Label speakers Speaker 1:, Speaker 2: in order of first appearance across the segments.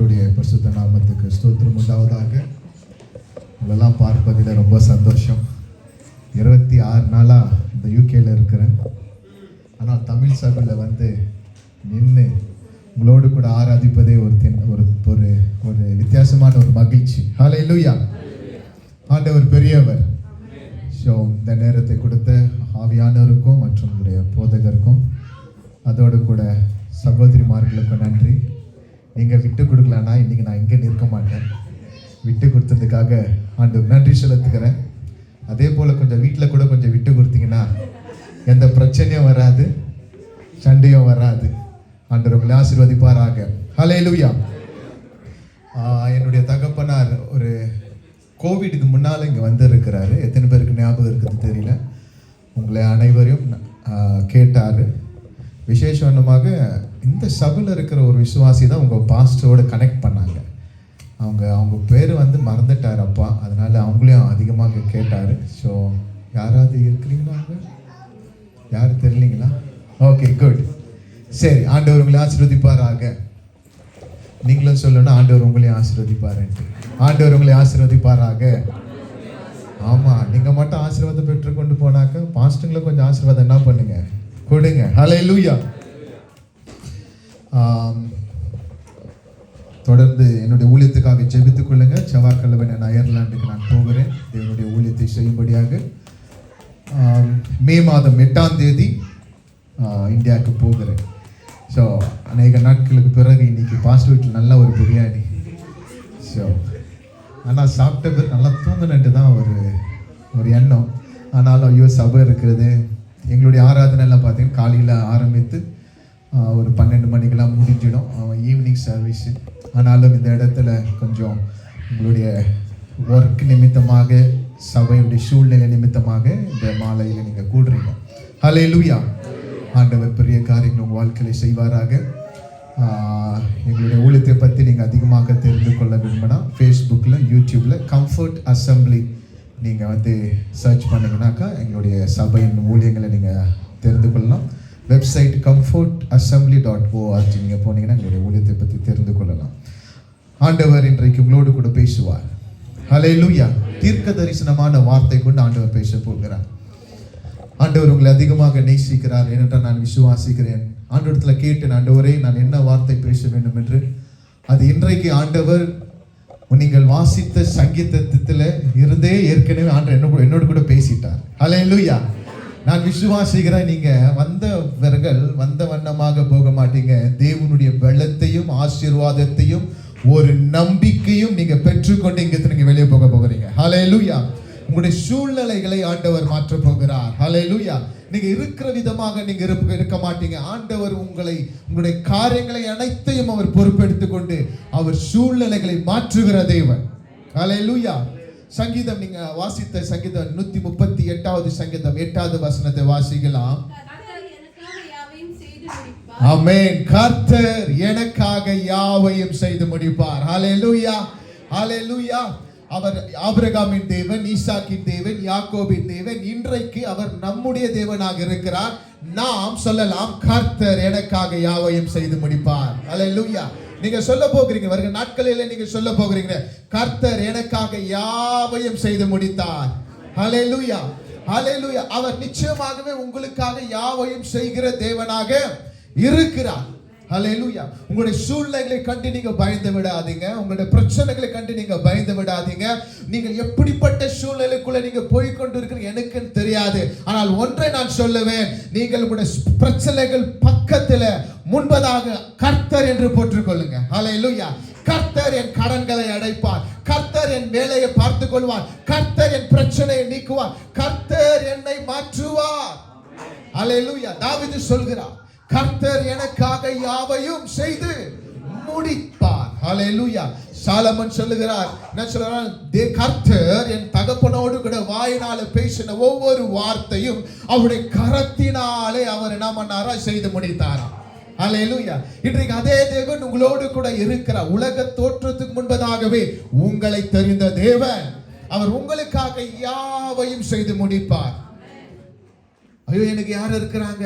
Speaker 1: கர்த்தருடைய பரிசுத்த நாமத்துக்கு ஸ்தோத்திரம் உண்டாவதாக. உங்களெல்லாம் பார்ப்பதில் ரொம்ப சந்தோஷம். 26 நாளாக இந்த யூகேல இருக்கிறேன். ஆனால் தமிழ் சபையில் வந்து நின்று உங்களோடு கூட ஆராதிப்பதே ஒரு ஒரு வித்தியாசமான ஒரு மகிழ்ச்சி. ஹல்லேலூயா. ஆண்டவர் பெரியவர். ஸோ இந்த நேரத்தை கொடுத்த ஆவியானவருக்கும் மற்றும் உடைய போதகருக்கும் அதோடு கூட சகோதரிமார்களுக்கும் நன்றி. நீங்கள் விட்டு கொடுக்கலன்னா இன்றைக்கி நான் இங்கே நிற்க மாட்டேன். விட்டு கொடுத்ததுக்காக ஆண்டவர் நன்றி செலுத்துக்கிறேன். அதே போல் கொஞ்சம் வீட்டில் கூட கொஞ்சம் விட்டு கொடுத்தீங்கன்னா எந்த பிரச்சனையும் வராது, சண்டையும் வராது. ஆண்டவர் உங்களை ஆசீர்வதிப்பாராக. ஹல்லேலூயா. என்னுடைய தகப்பனார் ஒரு கோவிடுக்கு முன்னால் இங்கே வந்திருக்கிறாரு. எத்தனை பேருக்கு ஞாபகம் இருக்குதுன்னு தெரியல. உங்களை அனைவரையும் கேட்டார். விசேஷமாக இந்த சபையில் இருக்கிற ஒரு விசுவாசி தான் உங்கள் பாஸ்டரோடு கனெக்ட் பண்ணாங்க. அவங்க பேர் வந்து மறந்துட்டார் அப்பா, அதனால் அவங்களையும் அதிகமாக கேட்டார். ஸோ யாராவது இருக்கிறீங்களா? யாரும் தெரியலீங்களா? Okay, good. சரி, ஆண்டவர் உங்களை ஆசீர்வதிப்பாராக. நீங்களும் சொல்லணும், ஆண்டவர் உங்களையும் ஆசீர்வதிப்பாருன்ட்டு. ஆண்டவர் உங்களை ஆசீர்வதிப்பாராக. ஆமாம், நீங்கள் மட்டும் ஆசீர்வாதம் பெற்றுக்கொண்டு போனாக்க பாஸ்டங்களை கொஞ்சம் ஆசீர்வாதம் என்ன பண்ணுங்க, கொடுங்க. ஹல்லேலூயா. தொடர்ந்து என்னுடைய ஊழியத்துக்காக ஜெபித்துக் கொள்ளுங்க. செவ்வாய்க்கிழமை நான் அயர்லாண்டுக்கு நான் போகிறேன். என்னுடைய ஊழியத்தை செய்யும்படியாக மே மாதம் 8ஆம் தேதி இந்தியாவுக்கு போகிறேன். ஸோ அநேக நாட்களுக்கு பிறகு இன்னைக்கு பாஸ்டர் வீட்டில் நல்ல ஒரு பிரியாணி. ஸோ ஆனால் சாப்பிட்ட பிறகு நல்லா தூங்கினட்டு தான் ஒரு எண்ணம். ஆனாலும் ஐயோ சபை இருக்கிறது. எங்களுடைய ஆராதனைலாம் பார்த்தீங்கன்னா காலையில் ஆரம்பித்து ஒரு 12 மணிக்கெல்லாம் முடிஞ்சிடும், ஈவினிங் சர்வீஸு. ஆனாலும் இந்த இடத்துல கொஞ்சம் உங்களுடைய ஒர்க் நிமித்தமாக, சபையுடைய சூழ்நிலை நிமித்தமாக இந்த மாலையில் நீங்கள் கூடுறீங்க. ஹல்லேலூயா. ஆண்டவர் பெரிய காரியங்கள் உங்கள் வாழ்க்கையை செய்வாராக. எங்களுடைய ஊழியத்தை பற்றி நீங்கள் அதிகமாக தெரிந்து கொள்ள விரும்பினா ஃபேஸ்புக்கில், யூடியூப்பில் கம்ஃபர்ட் அசம்பிளி நீங்கள் வந்து சர்ச் பண்ணிங்கனாக்கா எங்களுடைய சபையின் ஊழியங்களை நீங்கள் தெரிந்து கொள்ளலாம். வெப்சைட் comfortassembly.org நீங்கள் போனீங்கன்னா எங்களுடைய ஊழியத்தை பற்றி தெரிந்து கொள்ளலாம். ஆண்டவர் இன்றைக்கு உங்களோடு கூட பேசுவார். ஹல்லேலூயா. தீர்க்க தரிசனமான வார்த்தை கொண்டு ஆண்டவர் பேச போகிறார். ஆண்டவர் உங்களை அதிகமாக நேசிக்கிறார் ஏனென்றால் நான் விசுவாசிக்கிறேன். ஆண்டவரத்தில் கேட்டேன், ஆண்டவரே நான் என்ன வார்த்தை பேச வேண்டும் என்று. அது இன்றைக்கு ஆண்டவர் நீங்கள் வாசித்த சங்கீதத்தில் இருந்தே ஏற்கனவே ஆண்டவர் என்னோடு கூட பேசிட்டார். ஹல்லேலூயா. நான் விசுவாசிக்கிறேன், நீங்கள் வந்தவர்கள் வந்த வண்ணமாக போக மாட்டீங்க. தேவனுடைய பலத்தையும் ஆசீர்வாதத்தையும் ஒரு நம்பிக்கையும் நீங்கள் பெற்றுக்கொண்டு இங்கே நீங்கள் வெளியே போக போகிறீங்க. ஹல்லேலூயா. உங்களுடைய சூழ்நிலைகளை ஆண்டவர் மாற்ற போகிறார். ஹல்லேலூயா. நீங்க இருக்கிற விதமாக நீங்க இருக்க மாட்டீங்க. ஆண்டவர் உங்களுடைய காரியங்களை அனைத்தையும் அவர் பொறுப்பெடுத்துக் கொண்டு அவர் சூழ்நிலைகளை மாற்றுகிற தேவன். ஹல்லேலூயா. சங்கீதம் நீங்க வாசித்த சங்கீதம் 138வது சங்கீதம் 8வது வசனத்தை வாசிக்கலாம். ஆமென். கர்த்தர் எனக்காக யாவையும் செய்து முடிப்பார். ஹல்லேலூயா. ஹல்லேலூயா. அவர் ஆபிரகாமின் தேவன், ஈசாக்கின் தேவன், யாக்கோபின் தேவன். இன்றைக்கு அவர் நம்முடைய தேவனாக இருக்கிறார். நாம் சொல்லலாம், கர்த்தர் எனக்காக யாவையும் செய்து முடிப்பார். ஹல்லேலூயா. நீங்க சொல்ல போகிறீங்க, வருகிற நாட்களில் நீங்க சொல்ல போகிறீங்க, கர்த்தர் எனக்காக யாவையும் செய்து முடித்தார். ஹல்லேலூயா. ஹல்லேலூயா. அவர் நிச்சயமாகவே உங்களுக்காக யாவையும் செய்கிற தேவனாக இருக்கிறார். ஹல்லேலூயா. உங்களுடைய சூழ்நிலைகளை கண்டு நீங்க பயந்து விடாதீங்க. உங்களுடைய பிரச்சனைகளை கண்டு நீங்க பயந்து விடாதீங்க. நீங்கள் எப்படிப்பட்ட சூழ்நிலைக்குள்ள நீங்க போய் கொண்டு இருக்கிறீங்க எனக்கு தெரியாது. ஆனால் ஒன்றை நான் சொல்லுவேன், நீங்கள் உங்களுடைய பிரச்சனைகள் பக்கத்தில் முன்பதாக கர்த்தர் என்று போட்டுக் கொள்ளுங்க. ஹல்லேலூயா. கர்த்தர் என் கடன்களை அடைப்பார். கர்த்தர் என் வேலையை பார்த்துக் கொள்வார். கர்த்தர் என் பிரச்சனையை நீக்குவார். கர்த்தர் என்னை மாற்றுவார். ஹல்லேலூயா. தாவீது சொல்கிறார், கர்த்தர் எனக்காக யாவையும் செய்து முடிப்பார். ஹல்லேலூயா. சாலமன் சொல்லுகிறார், என்ன சொல்றார்? கர்த்தர் என் தகப்பனோடு கூட வாயினால பேசின ஒவ்வொரு வார்த்தையும் அவருடைய கரத்தினாலே அவர் என்ன பண்ணாரா? செய்து முடித்தாரா. ஹல்லேலூயா. இன்றைக்கு அதே தேவன் உங்களோடு கூட இருக்கிறார். உலக தோற்றத்துக்கு முன்பதாகவே உங்களை தெரிந்த தேவன், அவர் உங்களுக்காக யாவையும் செய்து முடிப்பார். ஐயோ, எனக்கு யார் இருக்கிறாங்க?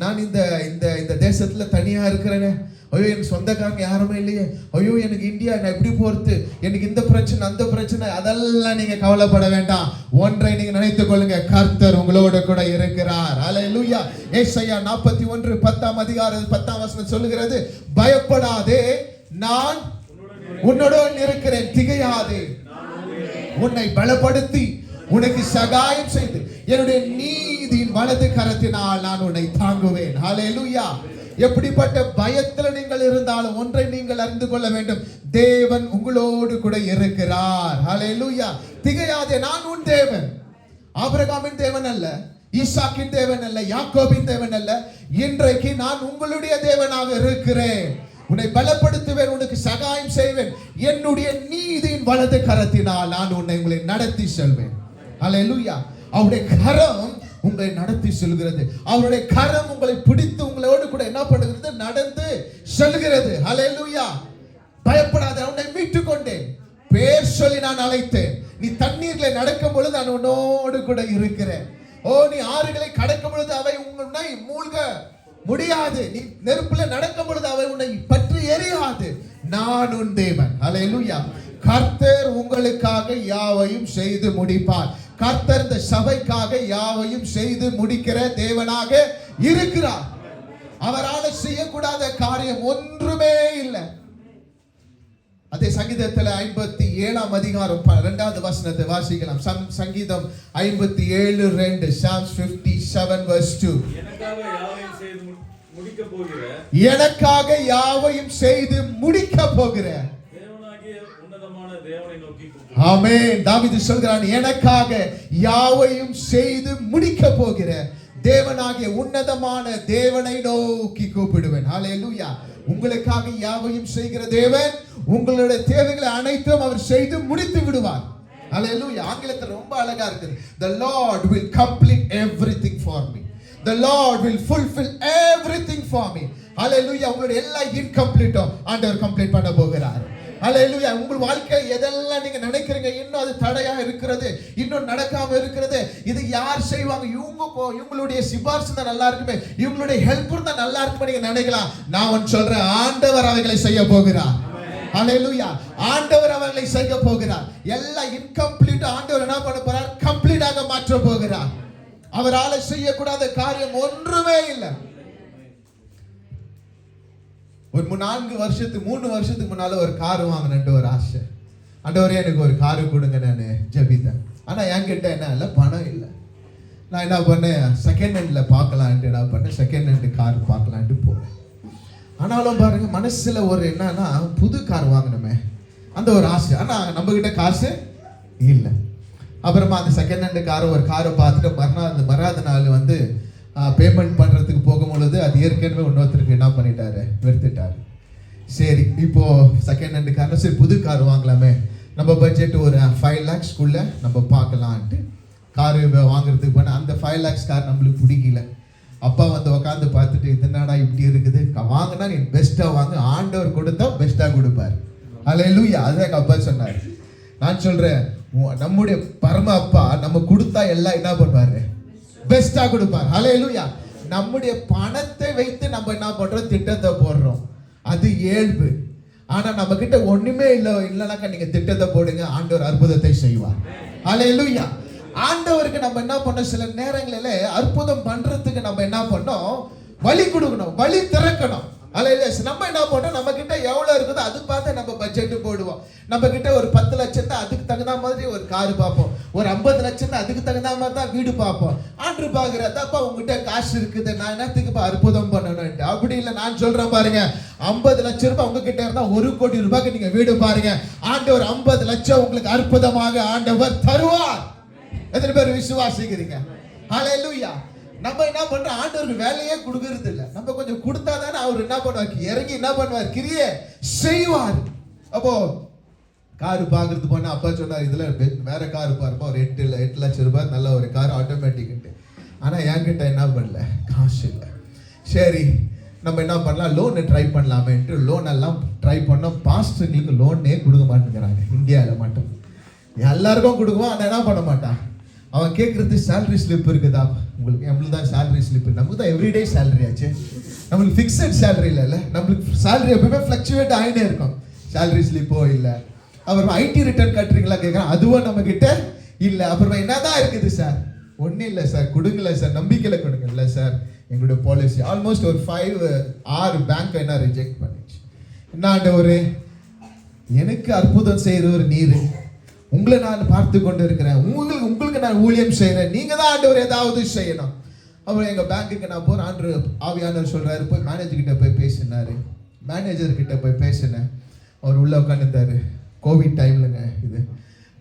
Speaker 1: நான் இந்த இந்த இந்த தேசத்துல தனியா இருக்கிறேனே, ஐயோ எனக்கு சொந்தக்காரங்க யாருமே இல்லையே, ஐயோ எனக்கு இந்தியா நான் எப்படி போறது, எனக்கு இந்த பிரச்சனை அந்த பிரச்சனை, அதெல்லாம் நீங்க கவலைப்பட வேண்டாம். ஒன்றை நீங்க நினைத்துக் கொள்ளுங்க, கர்த்தர் உங்களோட கூட இருக்கிறார். ஹல்லேலூயா. ஏசாயா 41 10ஆம் அதிகாரம் 10ஆம் வசனம் சொல்லுகிறது, பயப்படாதே, நான் உன்னுடன் இருக்கிறேன், திகையாதே, உன்னை பலப்படுத்தி உனக்கு சகாயம் செய்து என்னுடைய நீதியின் வலது கரத்தினால் நான் உன்னை தாங்குவேன். ஹல்லேலூயா. எப்படிப்பட்ட பயத்துல நீங்கள் இருந்தாலும் ஒன்றை நீங்கள் அறிந்து கொள்ள வேண்டும், தேவன் உங்களோடு கூட இருக்கிறார். ஹல்லேலூயா. திகையாதே, நான் உன் தேவன். ஆபிரகாமின் தேவன் அல்ல, ஈசாக்கின் தேவன் அல்ல, யாக்கோபின் தேவன் அல்ல, இன்றைக்கு நான் உங்களுடைய தேவனாக இருக்கிறேன். உன்னை பலப்படுத்துவேன், உனக்கு சகாயம் செய்வேன், என்னுடைய நீதியின் வலது கரத்தினால் நான் உங்களை நடத்தி செல்வேன். ஹல்லேலூயா. அவருடைய கரம் உங்களை நடத்தி செல்கிறது. அவருடைய கரம் உங்களை பிடித்து உங்களோடு கூட என்ன பண்ணுகிறது, நடந்து செல்கிறது. ஹல்லேலூயா. பயப்படாத, உன்னை மீட்டுக் கொண்டேன், பேர் சொல்லி நான் அழைத்தேன். நீ தண்ணீர்ல நடக்கும் பொழுது நான் உன்னோடு கூட இருக்கிறேன். ஓ, நீ ஆறுகளை கடக்கும் பொழுது அவை உன்னை மூழ்க முடியாது. நீ நெருப்புல நடக்கும் பொழுது அவை உன்னை பற்றி எரியாது. நான் உன் தேவன். ஹல்லேலூயா. கர்த்தர் உங்களுக்காக யாவையும் செய்து முடிப்பார். கர்த்தர் இந்த சபைக்காக யாவையும் செய்து முடிக்கிற தேவனாக இருக்கிறார். அவரால் செய்யக்கூடாத காரியம் ஒன்றுமே இல்லை. அதே சங்கீதத்தில் 57ஆம் அதிகாரம் 2வது வசனத்தை வாசிக்கலாம். சங்கீதம் 57:2. Psalms 57 verse 2. எனக்காக யாவையும் செய்து முடிக்க போகிற ஆமென். தாவீது சொல்கிறான், எனக்காக யாவையும் செய்து முடிக்க போகிற தேவனாகிய உன்னதமான தேவனை நோக்கி கூப்பிடுவேன். ஹல்லேலூயா. உங்களுக்காக யாவையும் செய்கிற தேவன் உங்களுடைய தேவைகளை அனைத்தும் அவர் செய்து முடித்து விடுவார். ஹல்லேலூயா. ஆங்கிலத்தில் ரொம்ப அழகா இருக்குது. The Lord will complete everything for me. The Lord will fulfill everything for me. ஹல்லேலூயா. உங்களுடைய எல்லா இன்கம்ப்ளீட்டும் ஆண்டவர் கம்ப்ளீட் பண்ண போகிறார். ஹல்லேலூயா. உங்கள் வாழ்க்கையில் எதெல்லாம் நீங்க நினைக்கிறீங்க இன்னும் அது தடையா இருக்கிறது, இன்னும் நடக்காம இருக்கிறது, இது யார் செய்வாங்க, இவங்களுடைய சிபாரிசு தான் நல்லா இருக்குமே, இவங்களுடைய ஹெல்ப் தான் நல்லா இருக்குமே நீங்க நினைக்கலாம். நான் சொல்றேன், ஆண்டவர் அவைகளை செய்ய போகிறார். ஹல்லேலூயா. ஆண்டவர் அவர்களை செய்ய போகிறார். எல்லா இன்கம்ப்ளீட் ஆண்டவர் என்ன பண்ண போறார், கம்ப்ளீட்டாக மாற்ற போகிறார். அவரால் செய்யக்கூடாத காரியம் ஒன்றுமே இல்லை. ஒரு 3 வருஷத்துக்கு முன்னால ஒரு கார் வாங்கினேன்ட்டு ஒரு ஆசை. ஆண்டவரே எனக்கு ஒரு காரு கொடுங்க நான் ஜெபித்தேன். ஆனா என்கிட்ட என்ன இல்லை, பணம் இல்லை. நான் என்ன பண்ணேன், செகண்ட் ஹேண்ட்ல பார்க்கலான்ட்டு என்ன பண்ணேன், செகண்ட் ஹேண்ட் கார் பார்க்கலான்ட்டு போனேன். ஆனாலும் பாருங்க, மனசுல ஒரு என்னன்னா, புது கார் வாங்கணுமே அந்த ஒரு ஆசை. ஆனா நம்ம கிட்ட காசு இல்லை. அப்புறமா அந்த செகண்ட் ஹேண்ட் ஒரு காரை பார்த்துட்டு மறுநாள் நாள் பேமெண்ட் பண்றதுக்கு போகும்பொழுது அது ஏற்கனவே இன்னொருத்தருக்கு என்ன பண்ணிட்டாரு, விற்றுட்டாரு. சரி, இப்போ செகண்ட் ஹேண்ட் கார், சரி புது கார் வாங்கலாமே, நம்ம பட்ஜெட் ஒரு 5 lakhsக்குள்ள நம்ம பார்க்கலான்ட்டு கார் வாங்குறதுக்கு போனால் அந்த 5 lakhs கார் நம்மளுக்கு பிடிக்கல. அப்பா உட்காந்து பார்த்துட்டு, இதனாடா இப்படி இருக்குது, வாங்கினா நீ பெஸ்ட்டாக வாங்க, ஆண்டவர் கொடுத்தா பெஸ்ட்டாக கொடுப்பார். ஹல்லேலூயா. அதுதான் எங்கள் அப்பா சொன்னார். நான் சொல்கிறேன், நம்முடைய பரம அப்பா நம்ம கொடுத்தா எல்லாம் என்ன பண்ணுவார், பெஸ்ட்டாக கொடுப்பார். ஹல்லேலூயா. நம்முடைய பணத்தை வைத்து நம்ம என்ன பண்ணுறோம், திட்டத்தை போடுறோம், அது இயல்பு. ஆனால் நம்ம கிட்ட ஒன்றுமே இல்லைனாக்கா நீங்கள் திட்டத்தை போடுங்க, ஆண்டவர் அற்புதத்தை செய்வார். ஹல்லேலூயா. ஆண்டவருக்கு நம்ம என்ன பண்ணோம், சில நேரங்களில் அற்புதம் பண்றதுக்கு நம்ம என்ன பண்ணோம், வழி கொடுக்கணும், வழி திறக்கணும். ஹல்லேலூயா. நம்ம என்ன பண்ணோம், நம்ம கிட்ட எவ்வளவு இருக்குதோ அது பார்த்து நம்ம பட்ஜெட் போடுவோம். நம்ம கிட்ட ஒரு 10 லட்சம் அதுக்கு தகுந்த மாதிரி ஒரு கார் பார்ப்போம், ஒரு 50 லட்சம் அதுக்கு தகுந்த மாதிரி தான் வீடு பார்ப்போம். ஆண்டு பாக்குறதப்பா உங்ககிட்ட காசு இருக்குது, நான் என்னத்துக்கு அற்புதம் பண்ணணும். அப்படி இல்லை, நான் சொல்றேன் பாருங்க, 50 லட்சம் ரூபாய் உங்ககிட்ட இருந்தா 1 கோடி ரூபாய்க்கு நீங்க வீடு பாருங்க, ஆண்டவர் 50 லட்சம் உங்களுக்கு அற்புதமாக ஆண்டவர் தருவார். எத்தனை பேர் விசுவாசிக்கிறீங்க? ஹல்லேலூயா. நம்ம என்ன பண்றோம், ஆண்டவருக்கு வேலையே கொடுக்கறது இல்லை. நம்ம கொஞ்சம் கொடுத்தா தானே அவர் என்ன பண்ணுவார், இறங்கி என்ன பண்ணுவார், கிரியை செய்வார். அப்போ காரு பார்க்கறது போனா அப்பா சொன்னார், இதுல வேற காரு பாருப்பா, ஒரு 8 லட்சம் ரூபாய் நல்ல ஒரு கார் ஆட்டோமேட்டிக். ஆனா என்கிட்ட என்ன பண்ணல, காசு இல்லை. சரி, நம்ம என்ன பண்ணலாம், லோனு ட்ரை பண்ணலாமேன்ட்டு லோன் எல்லாம் ட்ரை பண்ணோம். பாஸ்டர்களுக்கு லோனே கொடுக்க மாட்டேங்கிறாங்க இந்தியாவில் மட்டும். எல்லாருக்கும் கொடுக்குவோம், ஆனால் என்ன பண்ண மாட்டான், அவன் கேட்குறது சேலரி ஸ்லிப் இருக்குதா உங்களுக்கு? நம்மளுக்கு தான் சேலரி ஸ்லிப், நமக்கு தான் எவ்ரிடே சேலரி ஆச்சு, நம்மளுக்கு ஃபிக்ஸட் சேலரி இல்லைல்ல, நம்மளுக்கு சேலரி எப்பவுமே ஃப்ளக்சுவேட் ஆகினே இருக்கும். சேலரி ஸ்லிப்போ இல்லை. அப்புறமா ஐடி ரிட்டர்ன் கட்டுறீங்களா கேட்குறான், அதுவும் நம்ம கிட்ட இல்லை. அப்புறமா என்னதான் இருக்குது சார்? ஒன்றும் இல்லை சார், கொடுங்கல சார், நம்பிக்கையில் கொடுங்க. இல்லை சார், எங்களுடைய பாலிசி ஆல்மோஸ்ட் ஒரு 5-6 பேங்க் என்ன ரிஜெக்ட் பண்ணிச்சு. என்ன ஆண்டவரே, எனக்கு அற்புதம் செய்கிறவர் நீர், உங்களை நான் பார்த்து கொண்டு இருக்கிறேன், உங்களுக்கு நான் ஊழியம் செய்கிறேன், நீங்கள் தான் ஆண்டவர் ஏதாவது செய்யணும். அப்புறம் எங்கள் பேங்க்குக்கு நான் போகிறேன். ஆவியானவர் சொல்கிறாரு, போய் மேனேஜர்கிட்ட போய் பேசினார். மேனேஜர்கிட்ட போய் பேசினேன். அவர் உள்ளே உட்காந்துருந்தார். கோவிட் டைம்லங்க இது.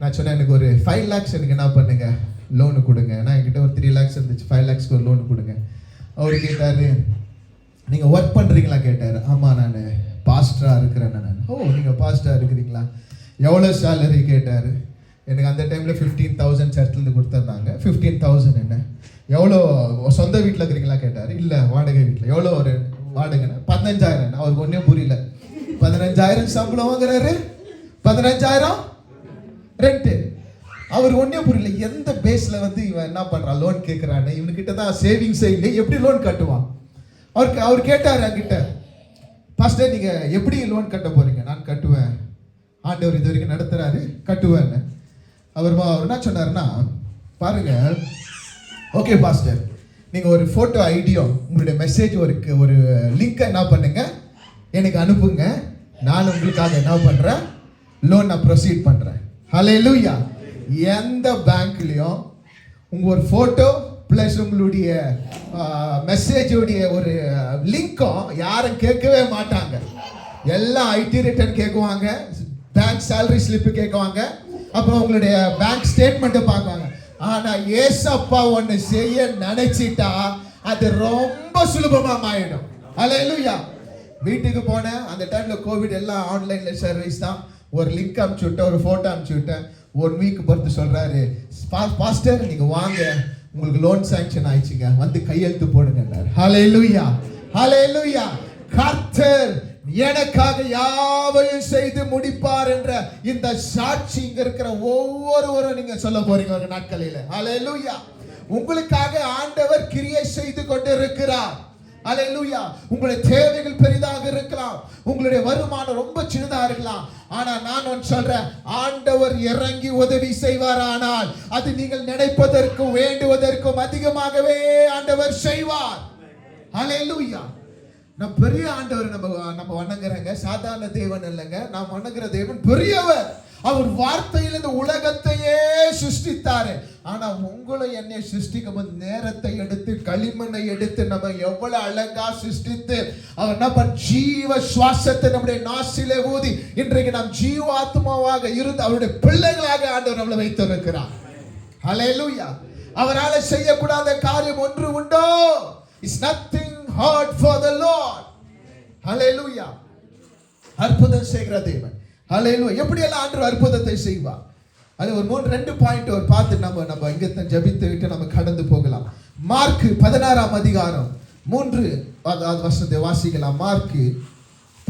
Speaker 1: நான் சொன்னேன், எனக்கு ஒரு 5 lakhs எனக்கு என்ன பண்ணுங்க, லோனு கொடுங்க. ஏன்னா என்கிட்ட ஒரு 3 lakhs இருந்துச்சு, 5 lakhsக்கு ஒரு லோனு கொடுங்க. அவர் கேட்டார், நீங்கள் ஒர்க் பண்ணுறீங்களா கேட்டார். ஆமாம், நான் பாஸ்டராக இருக்கிறேன். நான் ஓ, நீங்கள் பாஸ்டராக இருக்கிறீங்களா, எவ்வளோ சேலரி கேட்டார். எனக்கு அந்த டைமில் 15,000 சர்ச்லேருந்து கொடுத்துருந்தாங்க. 15,000 என்ன, எவ்வளோ சொந்த வீட்டில் இருக்கிறீங்களா கேட்டார். இல்லை, வாடகை வீட்டில். எவ்வளோ ஒரு வாடகைன்னு? 15,000. அவருக்கு ஒன்றே புரியல. 15,000 சம்பளம் வாங்குறாரு, 15,000 ரெண்ட்டு. அவர் ஒன்றே புரியல, எந்த பேஸில் வந்து இவன் என்ன பண்ணுறான், லோன் கேட்குறான்னு. இவனுக்கிட்ட தான் சேவிங்ஸே இல்லை, எப்படி லோன் கட்டுவான்? அவர் கேட்டார் என்கிட்ட, பாஸ்டர் நீங்கள் எப்படி லோன் கட்ட போகிறீங்க? நான் கட்டுவேன், ஆண்டவர் இது வரைக்கும் நடத்துகிறாரு, கட்டுவேன்னு. அவர் என்ன சொன்னார்னா, பாருங்க, ஓகே பாஸ்டர், நீங்கள் ஒரு ஃபோட்டோ ஐடியோ உங்களுடைய மெசேஜ் ஒரு லிங்க்கை என்ன பண்ணுங்க எனக்கு அனுப்புங்க, நான் உங்களுக்காக என்ன பண்ணுறேன், லோன் நான் ப்ரொசீட் பண்ணுறேன். ஹல்லேலூயா. எந்த பேங்க்லேயும் உங்கள் ஒரு ஃபோட்டோ ப்ளஸ் உங்களுடைய மெசேஜோடைய ஒரு லிங்க்கும் யாரும் கேட்கவே மாட்டாங்க. எல்லாம் ஐடி ரிட்டர்ன் கேட்குவாங்க, பேங்க் சேலரி ஸ்லிப்பு கேட்குவாங்க, அப்புறம் உங்களுடைய பேங்க் ஸ்டேட்மெண்ட்டை பார்க்குவாங்க. ஆனால் ஏசப்பா ஒன்று செய்ய நினைச்சிட்டா அது ரொம்ப சுலபமாக மாறிடும். ஹல்லேலூயா. வீட்டுக்கு போனேன். அந்த டைமில் கோவிட், எல்லாம் ஆன்லைனில் சர்வீஸ் தான். ஒரு லிங்க் அனுப்பிச்சு விட்டேன், ஒரு ஃபோட்டோ அனுப்பிச்சு விட்டேன். 1 வீக் பொறுத்து சொல்கிறாரு, பாஸ்டர் நீங்கள் வாங்க, உங்களுக்கு லோன் சாங்ஷன் ஆயிடுச்சுங்க, வந்து கையெழுத்து போடுங்கன்னாரு. ஹல்லேலூயா, ஹல்லேலூயா. கர்த்தர் எனக்காக யாவையும் செய்து முடிப்பார் என்ற இந்த சாட்சி இங்க இருக்கிற ஒவ்வொருவரும் நீங்க சொல்ல போறீங்க ஒரு நாட்களில. ஹல்லேலூயா. உங்களுக்காக ஆண்டவர் கிரியை செய்து கொண்டிருக்கிறார். ஹல்லேலூயா. உங்களுடைய தேவைகள் பெரிதாக இருக்கலாம், உங்களுடைய வருமானம் ரொம்ப சின்னதாக இருக்கலாம். ஆனா நான் ஒன்று சொல்றேன், ஆண்டவர் இறங்கி உதவி செய்வாரானால் அது நீங்கள் நினைப்பதற்கும் வேண்டுவதற்கும் அதிகமாகவே ஆண்டவர் செய்வார். ஹல்லேலூயா. நம்ம பெரிய ஆண்டவர் நம்ம வணங்குறங்க, சாதாரண தேவன் இல்லைங்க. நாம் வணங்குற தேவன் பெரியவர். அவர் வார்த்தையில் இந்த உலகத்தையே சிருஷ்டித்தாரு. ஆனா உங்களை என்னை சிருஷ்டிக்கும் போது நேரத்தை எடுத்து, களிமண்ணை எடுத்து நம்ம எவ்வளவு அழகா சிருஷ்டித்து அவர் நம்ம ஜீவ சுவாசத்தை நம்முடைய நாசிலே ஊதி இன்றைக்கு நாம் ஜீவாத்மாவாக இருந்து அவருடைய பிள்ளைகளாக ஆண்டவர் நம்மளை வைத்திருக்கிறார். ஹல்லேலூயா. அவரால் செய்யக்கூடாத காரியம் ஒன்று உண்டோ? It's nothing hard for the Lord. Hallelujah. அற்புதம் செய்கிற தேவன். Hallelujah. எப்படி எல்லாம் ஆண்டவர் அற்புதத்தை செய்வார்? அது ஒரு 2 பாயிண்ட் ஒரு பார்த்து நம்ம இங்க ஜெபித்து விட்டு நம்ம கடந்து போகலாம். மார்க் 16ஆம் அதிகாரம் 3 வசனத்தை வாசிக்கலாம். மார்க்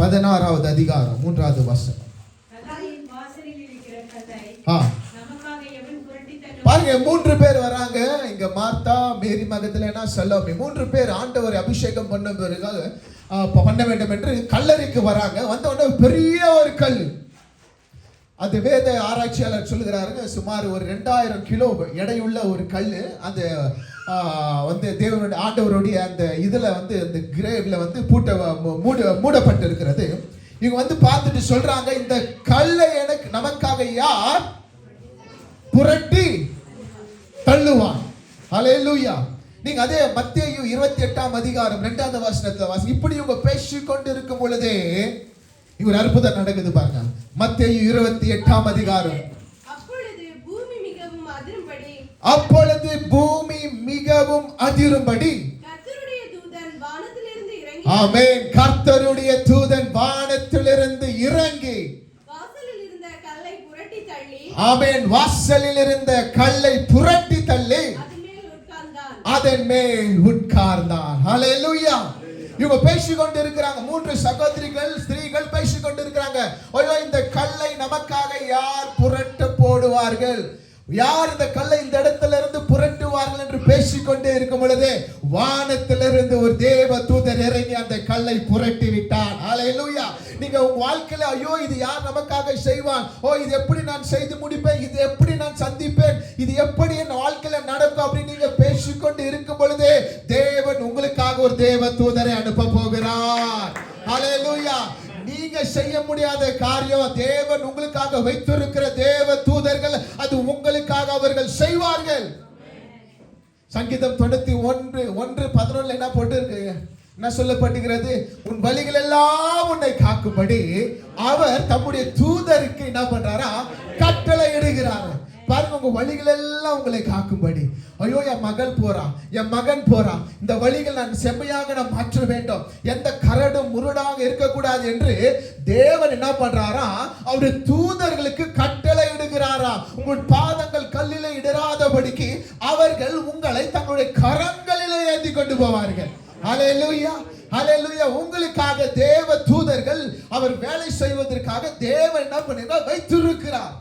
Speaker 1: 16ஆவது அதிகாரம் 3வது வசனம். பாருங்க, 3 பேர் வராங்க இங்க. மார்த்தா, மேரி மகதலேனா, சலோமி. 3 பேர் ஆண்டவர் அபிஷேகம் பண்ண வேண்டும் என்று கல்லறைக்கு வராங்க. வந்த உடனே பெரிய ஒரு கல், அது வேத ஆராய்ச்சியாளர் சொல்லுகிறாருங்க, சுமார் ஒரு 2000 கிலோ எடையுள்ள ஒரு கல். அந்த வந்து தேவனுடைய ஆண்டவருடைய அந்த இதுல வந்து அந்த கிரேவ்ல வந்து மூடப்பட்டு இருக்கிறது. இவங்க வந்து பார்த்துட்டு சொல்றாங்க, இந்த கல்லை நமக்காக யார் புரட்டி தள்ளுவான்? ஹல்லேலூயா. நீங்க அதே மத்தேயு 28ஆம் அதிகாரம் 2வது வசனத்தை வாசி. இப்படி இவங்க பேசிக்கொண்டு இருக்கும் பொழுதே இவர் அற்புதம் நடக்குது பாருங்க. மத்தேயு 28ஆம் அதிகாரம். அப்பொழுது பூமி மிகவும் அதிரும்படி கர்த்தருடைய தூதன் வானத்திலிருந்து இறங்கி, ஆமென், கர்த்தருடைய தூதன் வானத்திலிருந்து இறங்கி ஆமென், வாசலில் இருந்த கல்லை புரட்டி தள்ளி அதன் மேல் உட்கார்ந்தான். ஹல்லேலூயா. இவங்க பேசிக்கொண்டு இருக்கிறாங்க. 3 சகோதரிகள், ஸ்திரீகள் பேசிக்கொண்டு இருக்கிறாங்க. ஐயோ, இந்த கல்லை நமக்காக யார் புரட்ட போடுவார்கள்? யார் இந்த கல்லை இந்த இடத்துல இருந்து இருக்கும் பொழுது வானத்திலிருந்து ஒரு தேவ தூதர் இறங்கி அந்த கல்லை புரட்டி விட்டார். ஹல்லேலூயா. நீங்க உங்க வாழ்க்கையில ஐயோ இது யார் நமக்காக செய்வான், ஓ இது எப்படி நான் செய்து முடிப்பேன், இது எப்படி நான் சந்திப்பேன், இது எப்படி என் வாழ்க்கையில நடக்கும் அப்படின்னு நீங்க பேசிக்கொண்டு இருக்கும் பொழுது தேவன் உங்களுக்காக ஒரு தேவ தூதரை அனுப்ப போகிறார். ஹல்லேலூயா. நீங்க செய்ய முடியாத காரியம் தேவன் உங்களுக்காக வைத்திருக்கிற தேவ தூதர்கள் அது உங்களுக்காக அவர்கள் செய்வார்கள். சங்கீதம் 91:11 என்ன போட்டு இருக்கு, என்ன சொல்லப்பட்டிருக்கிறது, உன் வழிகள் எல்லாம் உன்னை காக்கும்படி அவர் தம்முடைய தூதருக்கு என்ன பண்றாரா, கட்டளை இடுகிறார். பாருங்க, உங்க வழிகள் எல்லாம் உங்களை காக்கும்படி. ஐயோ என் மகள் போறா, என் மகன் போறா, இந்த வழிகள் நான் செம்மையாக நான் மாற்ற வேண்டும், எந்த கரடும் முரடாக இருக்கக்கூடாது என்று தேவன் என்ன பண்றாரா, அவருடைய தூதர்களுக்கு கட்டளை இடுகிறாரா. உங்கள் பாதங்கள் கல்லிலே இடராதபடிக்கு அவர்கள் உங்களை தங்களுடைய கரங்களிலே ஏந்தி கொண்டு போவார்கள். ஹல்லேலூயா, ஹல்லேலூயா. உங்களுக்காக தேவ தூதர்கள் அவர் வேலை செய்வதற்காக தேவன் என்ன பண்ணுகிறார், வைத்திருக்கிறார்.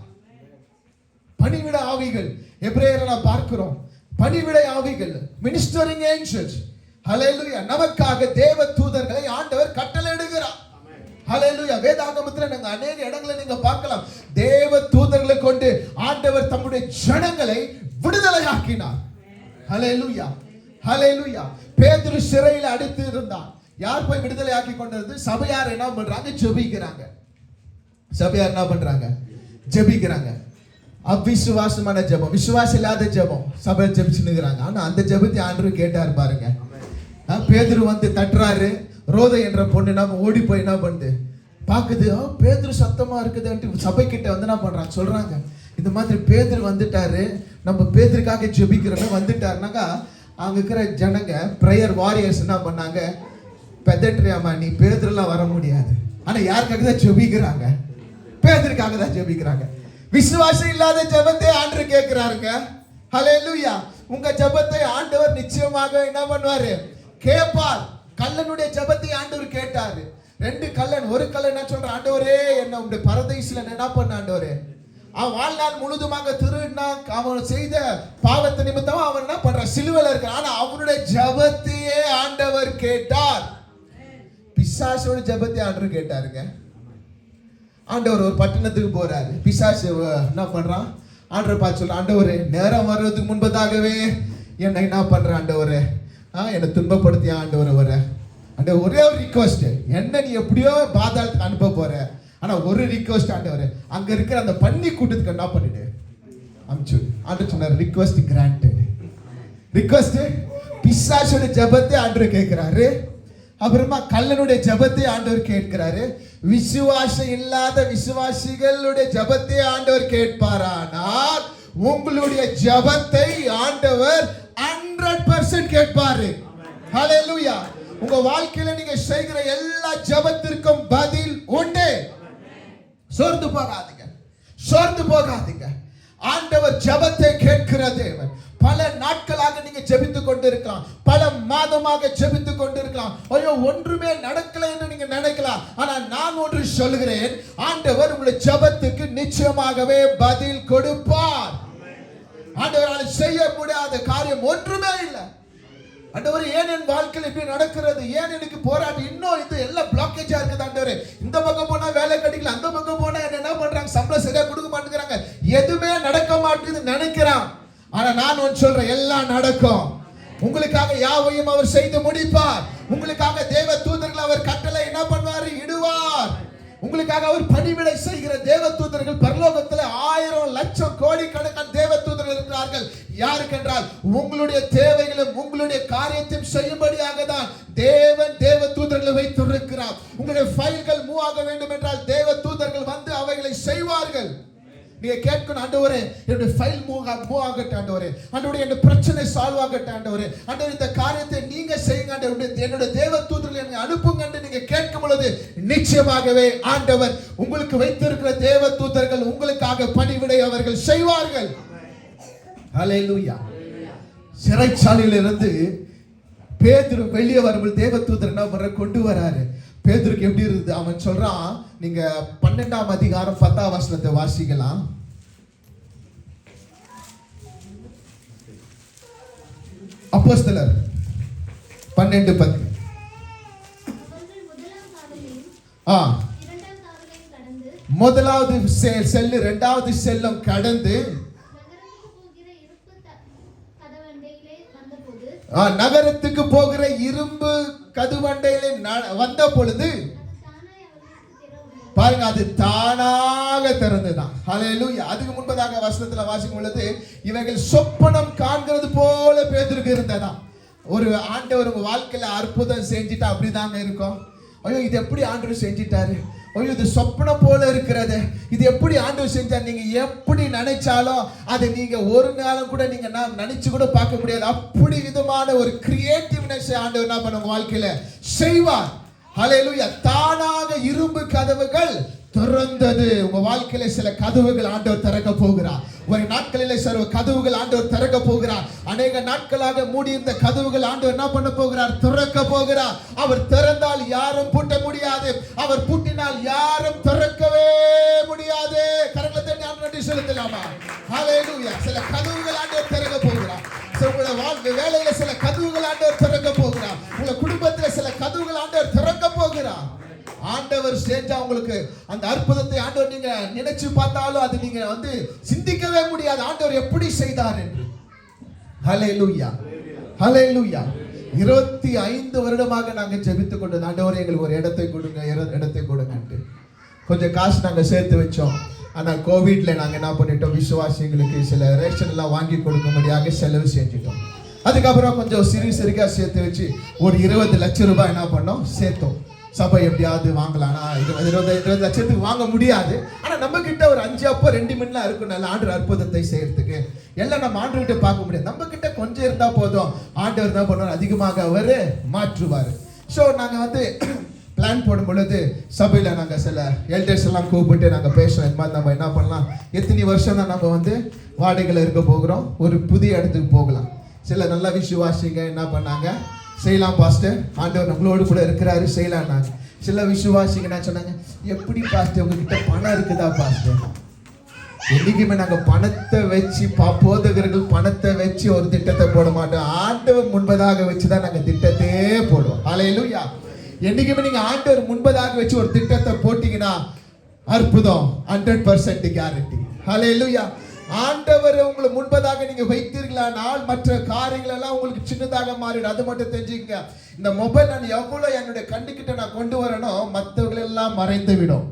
Speaker 1: பணிவிட ஆவிகள் எபிரேயர்ல பார்க்கிறோம், பணிவிட ஆவிகள், மினிஸ்டரிங் ஏஞ்சல்ஸ். ஹல்லேலூயா. நமக்காக தேவ தூதர்களை ஆண்டவர் கட்டளையிடுகிறார். ஹல்லேலூயா. வேதாகமத்துல நீங்க அநேக இடங்களை நீங்க பார்க்கலாம், தேவ தூதர்களை கொண்டு ஆண்டவர் தம்முடைய ஜனங்களை விடுதலையாக்கினார். ஹல்லேலூயா, ஹல்லேலூயா. பேதுரு சிறையில் அடைத்து இருந்தான். யார் போய் விடுதலை ஆக்கி கொண்டிருந்து, சபையார் என்ன பண்றாங்க, ஜெபிக்கிறாங்க. சபையார் என்ன பண்றாங்க, ஜெபிக்கிறாங்க. அவிசுவாசமான ஜெபம், விசுவாசம் இல்லாத ஜெபம் சபை ஜெபிச்சுன்னுக்குறாங்க. ஆனா அந்த ஜெபத்தை ஆண்டவர் கேட்டார் பாருங்க. பேதுரு வந்து தட்டுறாரு, ரோதை என்ற பொண்ணு நம்ம ஓடி போய் என்ன பண்ணுது, பாக்குது, பேதுரு சத்தமா இருக்குதுன்ட்டு சபை கிட்ட வந்து என்ன பண்றாங்க, சொல்றாங்க இந்த மாதிரி பேதுரு வந்துட்டாரு, நம்ம பேதுருக்காக ஜெபிக்கிறவங்க வந்துட்டாருனாக்கா அங்க இருக்கிற ஜனங்க பிரேயர் வாரியர்ஸ் என்ன பண்ணாங்க, பெதட்ரியாமா நீ பேதுருலாம் வர முடியாது. ஆனா யாருக்காக தான் ஜெபிக்கிறாங்க, பேதுருக்காக தான் ஜெபிக்கிறாங்க. விசுவாசம் இல்லாத ஜெபத்தை ஆண்டவர் கேட்கிறாருங்க. ஹல்லேலூயா. உங்க ஜெபத்தை ஆண்டவர் நிச்சயமாக என்ன பண்ணுவாரு, கேட்பார். கல்லனுடைய ஜெபத்தை ஆண்டவர் கேட்டாரு. 2 கல்லன், ஒரு கல்லன் என்ன சொல்ற, ஆண்டவரே என்ன உங்களுடைய பரதேசில என்ன பண்ண ஆண்டவரே, அவன் வாழ்நாள் முழுதுமாக திருடினா, அவன் செய்த பாவத்தை நிமித்தமா அவன் என்ன பண்ற, சிலுவையில இருக்க. ஆனா அவனுடைய ஜெபத்தையே ஆண்டவர் கேட்டார். பிசாசோட ஜெபத்தை ஆண்டவர் கேட்டாருங்க. ஆண்டவர் ஒரு பட்டணத்துக்கு போறாரு, பிசாசு என்ன பண்றான், ஆண்டவர் பார்த்து சொல்ற, ஆண்டவரே நேரம் வர்றதுக்கு முன்பதாகவே என்னை என்ன பண்ற ஆண்டவரே, என்னை துன்பப்படுத்திய ஆண்டவர் வர ஆண்டவர், ஒரே ஒரு ரிக்வஸ்ட், என்ன நீ எப்படியோ பாதாளத்துக்கு அனுப்ப போற, ஆனா ஒரு ரிக்வஸ்ட் ஆண்டவர், அங்க இருக்கிற அந்த பன்னி கூட்டத்துக்கு என்ன பண்ணிட்டு அனுப்பிச்சு. ஆண்டவர் சொன்னார், ரிக்வஸ்ட் கிராண்டட். ரிக்வஸ்ட், பிசாசோட ஜெபத்தை ஆண்டவர் கேட்கிறாரு. அப்புறமா கல்லனுடைய ஜெபத்தை ஆண்டவர் கேட்கிறாரு. விசுவாசம் இல்லாத விசுவாசிகளுடைய ஜெபத்தை ஆண்டவர் கேட்பாரானால் உங்களுடைய ஜெபத்தை ஆண்டவர் 100% கேட்பாரு. ஹல்லேலூயா. உங்க வாழ்க்கையில நீங்க செய்கிற எல்லா ஜெபத்திற்கும் பதில் உண்டு. சோர்ந்து போகாதீங்க, சோர்ந்து போகாதீங்க. ஆண்டவர் ஜெபத்தை கேட்கிற தேவன். பல நாட்களாக நீங்க ஜெபித்துக் கொண்டிருக்கலாம், பல மாதமாக ஜெபித்துக் கொண்டிருக்கலாம், ஐயோ ஒன்றுமே நடக்கல என்று நீங்க நினைக்கலாம். ஆனா நான் ஒன்று சொல்கிறேன், ஆண்டவர் உங்களுடைய ஜெபத்துக்கு நிச்சயமாகவே பதில் கொடுப்பார். ஆண்டவரால் செய்ய முடியாத காரியம் ஒன்றுமே இல்லை. ஆண்டவர் ஏன் என் வாழ்க்கையில் இப்படி நடக்கிறது, ஏன் எனக்கு போராட்டம், இன்னும் இது எல்லாம் பிளாக்கேஜா இருக்குது ஆண்டவரே, இந்த பக்கம் போனா வேலை கிடைக்கல, அந்த பக்கம் போனா என்ன பண்றாங்க, சம்பளம் சரியா கொடுக்க மாட்டேங்கிறாங்க, எதுவுமே நடக்க மாட்டேங்குது நினைக்கிறான். ஆனா நான் ஒன்று சொல்றேன், எல்லாம் நடக்கும். உங்களுக்காக யாவையும் அவர் செய்து முடிப்பார். உங்களுக்காக தேவ தூதர்கள் அவர் கட்டளை என்ன பண்ணுவார், இடுவார். உங்களுக்காக அவர் பணிவிடை செய்கிற தேவ தூதர்கள் பரலோகத்தில் 1000 லட்சம் கோடிக்கணக்கான தேவ தூதர்கள் இருக்கிறார்கள். யாருக்கென்றால் உங்களுடைய தேவைகளும் உங்களுடைய காரியத்தையும் செய்யும்படியாக தான் தேவன் தேவ தூதர்களை வைத்திருக்கிறார். உங்களுடைய ஃபைல்கள் மூவ் ஆக வேண்டும் என்றால் தேவ தூதர்கள் வந்து அவைகளை செய்வார்கள். நீங்க கேட்கணும், ஆண்டவரே என்னுடைய ஃபைல் மூவ் ஆகட்டும், ஆண்டவரே ஆண்டவரே என்னுடைய பிரச்சனை சால்வ் ஆகட்டும், ஆண்டவரே ஆண்டவரே இந்த காரியத்தை நீங்க செய்யுங்க, ஆண்டவரே என்னுடைய தேவ தூதர்களை என்னை அனுப்புங்க என்று நீங்க கேட்கும் பொழுது நிச்சயமாகவே ஆண்டவர் உங்களுக்கு வைத்திருக்கிற தேவ தூதர்கள் உங்களுக்காக பணிவிடை அவர்கள் செய்வார்கள். ஹல்லேலூயா. சிறைச்சாலையிலிருந்து பேதுரு வெளியே வரும்போது தேவ தூதர் என்ன பண்ற, கொண்டு வராரு. பேதுருக்கு எப்படி இருக்குது, அவன் சொல்றான், நீங்க 12ஆம் அதிகாரம் 10ஆம் வசனத்தை வாசிக்கலாம். அப்போஸ்தலர் 12:10. முதலாவது செல்லு இரண்டாவது செல்லும் கடந்து நகரத்துக்கு போகிற இரும்பு கதவண்டையிலே வந்த பொழுது பாருங்க, அது தானாக திறந்துதான். ஹல்லேலூயா. அதுக்கு முன்பதாக வசனத்துல வாசிக்கும் பொழுது இவைகள் சொப்பனம் காண்கிறது போல பேதுருக்கு இருந்ததா. ஒரு ஆண்டவர் உங்க வாழ்க்கையில அற்புதம் செஞ்சுட்டா அப்படிதாங்க இருக்கும். ஐயோ, இது எப்படி ஆண்டவர் செஞ்சிட்டாரு, ஐயோ இது சொப்பனம் போல இருக்கிறது, இது எப்படி ஆண்டவர் செஞ்சார். நீங்க எப்படி நினைச்சாலும் அதை நீங்க ஒரு நாளும் கூட நீங்க நினைச்சு கூட பார்க்க முடியாது. அப்படி விதமான ஒரு கிரியேட்டிவ்னஸ் ஆண்டவர் என்ன பண்ண உங்க வாழ்க்கையில செய்வார். ஹல்லேலூயா. தானாக இரும்பு கதவுகள் திறந்தது. உங்க வாழ்க்கையில சில கதவுகள் ஆண்டவர் திறக்க போகிறார். ஒரு நாட்களிலே சில கதவுகள் ஆண்டவர் திறக்க போகிறார். அநேக நாட்களாக மூடி இருந்த கதவுகள் ஆண்டவர் என்ன பண்ண போகிறார், திறக்க போகிறார். அவர் திறந்தால் யாரும் பூட்ட முடியாது, அவர் பூட்டினால் யாரும் திறக்கவே முடியாது. கரங்களை தட்டி ஆண்டவரை செலுத்தலாமா? ஹல்லேலூயா. சில கதவுகள் ஆண்டவர் திறக்க போகிறார். உங்களுடைய வேலையில சில கதவுகள் ஆண்டவர் திறக்க போகிறார். உங்க குடும்பத்துல சில கதவுகள் ஆண்டவர் திறக்க போகிறார். ஆண்டவர் செஞ்சா உங்களுக்கு அந்த அற்புதத்தை ஆண்டவர் நீங்க நினைச்சு பார்த்தாலும் அது நீங்க சிந்திக்கவே முடியாது ஆண்டவர் எப்படி செய்தார் என்று. ஹல்லேலூயா, ஹல்லேலூயா. 25 வருடமாக நாங்க ஜெபித்துக் கொண்டு ஆண்டவரே எங்களுக்கு ஒரு இடத்தை கொடுங்க. கொஞ்சம் காசு நாங்க சேர்த்து வச்சோம். ஆனா கோவிட்ல நாங்க என்ன பண்ணிட்டோம், விசுவாசிகளுக்கு சில ரேஷன் எல்லாம் வாங்கி கொடுக்கும்படியாக செலவு செஞ்சிட்டோம். அதுக்கப்புறம் கொஞ்சம் சிறுகா சேர்த்து வச்சு ஒரு 20 லட்சம் ரூபாய் என்ன பண்ணோம், சேர்த்தோம். சபை எப்படியாவது வாங்கலாம். 20 லட்சத்துக்கு வாங்க முடியாது. ஆனா நம்ம கிட்ட ஒரு 5 அப்போ 2 மில்லியன் இருக்கும். நல்ல ஆண்டவர் அற்புதத்தை செய்யறதுக்கு எல்லாம் நம்ம ஆண்டவர்கிட்ட பார்க்க முடியாது. நம்ம கிட்ட கொஞ்சம் இருந்தா போதும், ஆண்டவர் தான் பண்ணுவார், அதிகமாக அவரு மாற்றுவார். ஸோ நாங்க பிளான் போடும் பொழுது சபையில நாங்க சில எல்டர்ஸ் எல்லாம் கூப்பிட்டு நாங்க பேசுறோம். இந்த மாதிரி நம்ம என்ன பண்ணலாம், எத்தனை வருஷம் தான் நம்ம வாடகையில் இருக்க போகிறோம், ஒரு புதிய இடத்துக்கு போகலாம். சில நல்ல விசுவாசிங்க என்ன பண்ணாங்க, செய்யலாம் பாஸ்டர், ஆண்டவர் நம்மளோடு கூட இருக்கிறாரு, செய்யலாம்னாங்க. சில விசுவாசிங்க என்ன சொன்னாங்க, எப்படி பாஸ்டர் உங்ககிட்ட பணம் இருக்குதா பாஸ்டர்? என்னைக்குமே நாங்க பணத்தை வச்சு போதகர்கள் பணத்தை வச்சு ஒரு திட்டத்தை போட மாட்டோம். ஆண்டவர் முன்பதாக வச்சுதான் நாங்க திட்டத்தையே போடுவோம். ஹல்லேலூயா. என்னைக்குமே நீங்க ஆண்டவர் முன்பதாக வச்சு ஒரு திட்டத்தை போட்டீங்கன்னா அற்புதம் 100% கேரண்டி. ஹல்லேலூயா. ஆண்டவர் உங்களை முன்பதாக நீங்க வைத்தீர்களானால் மற்ற காரியங்கள் எல்லாம் உங்களுக்கு சின்னதாக மாறிடும். அது மட்டும் தெரிஞ்சுங்க. இந்த மொபைல் நான் எவ்வளவு என்னுடைய கண்டுகிட்ட நான் கொண்டு வரணும், மற்றவர்கள் எல்லாம் மறைந்து விடும்.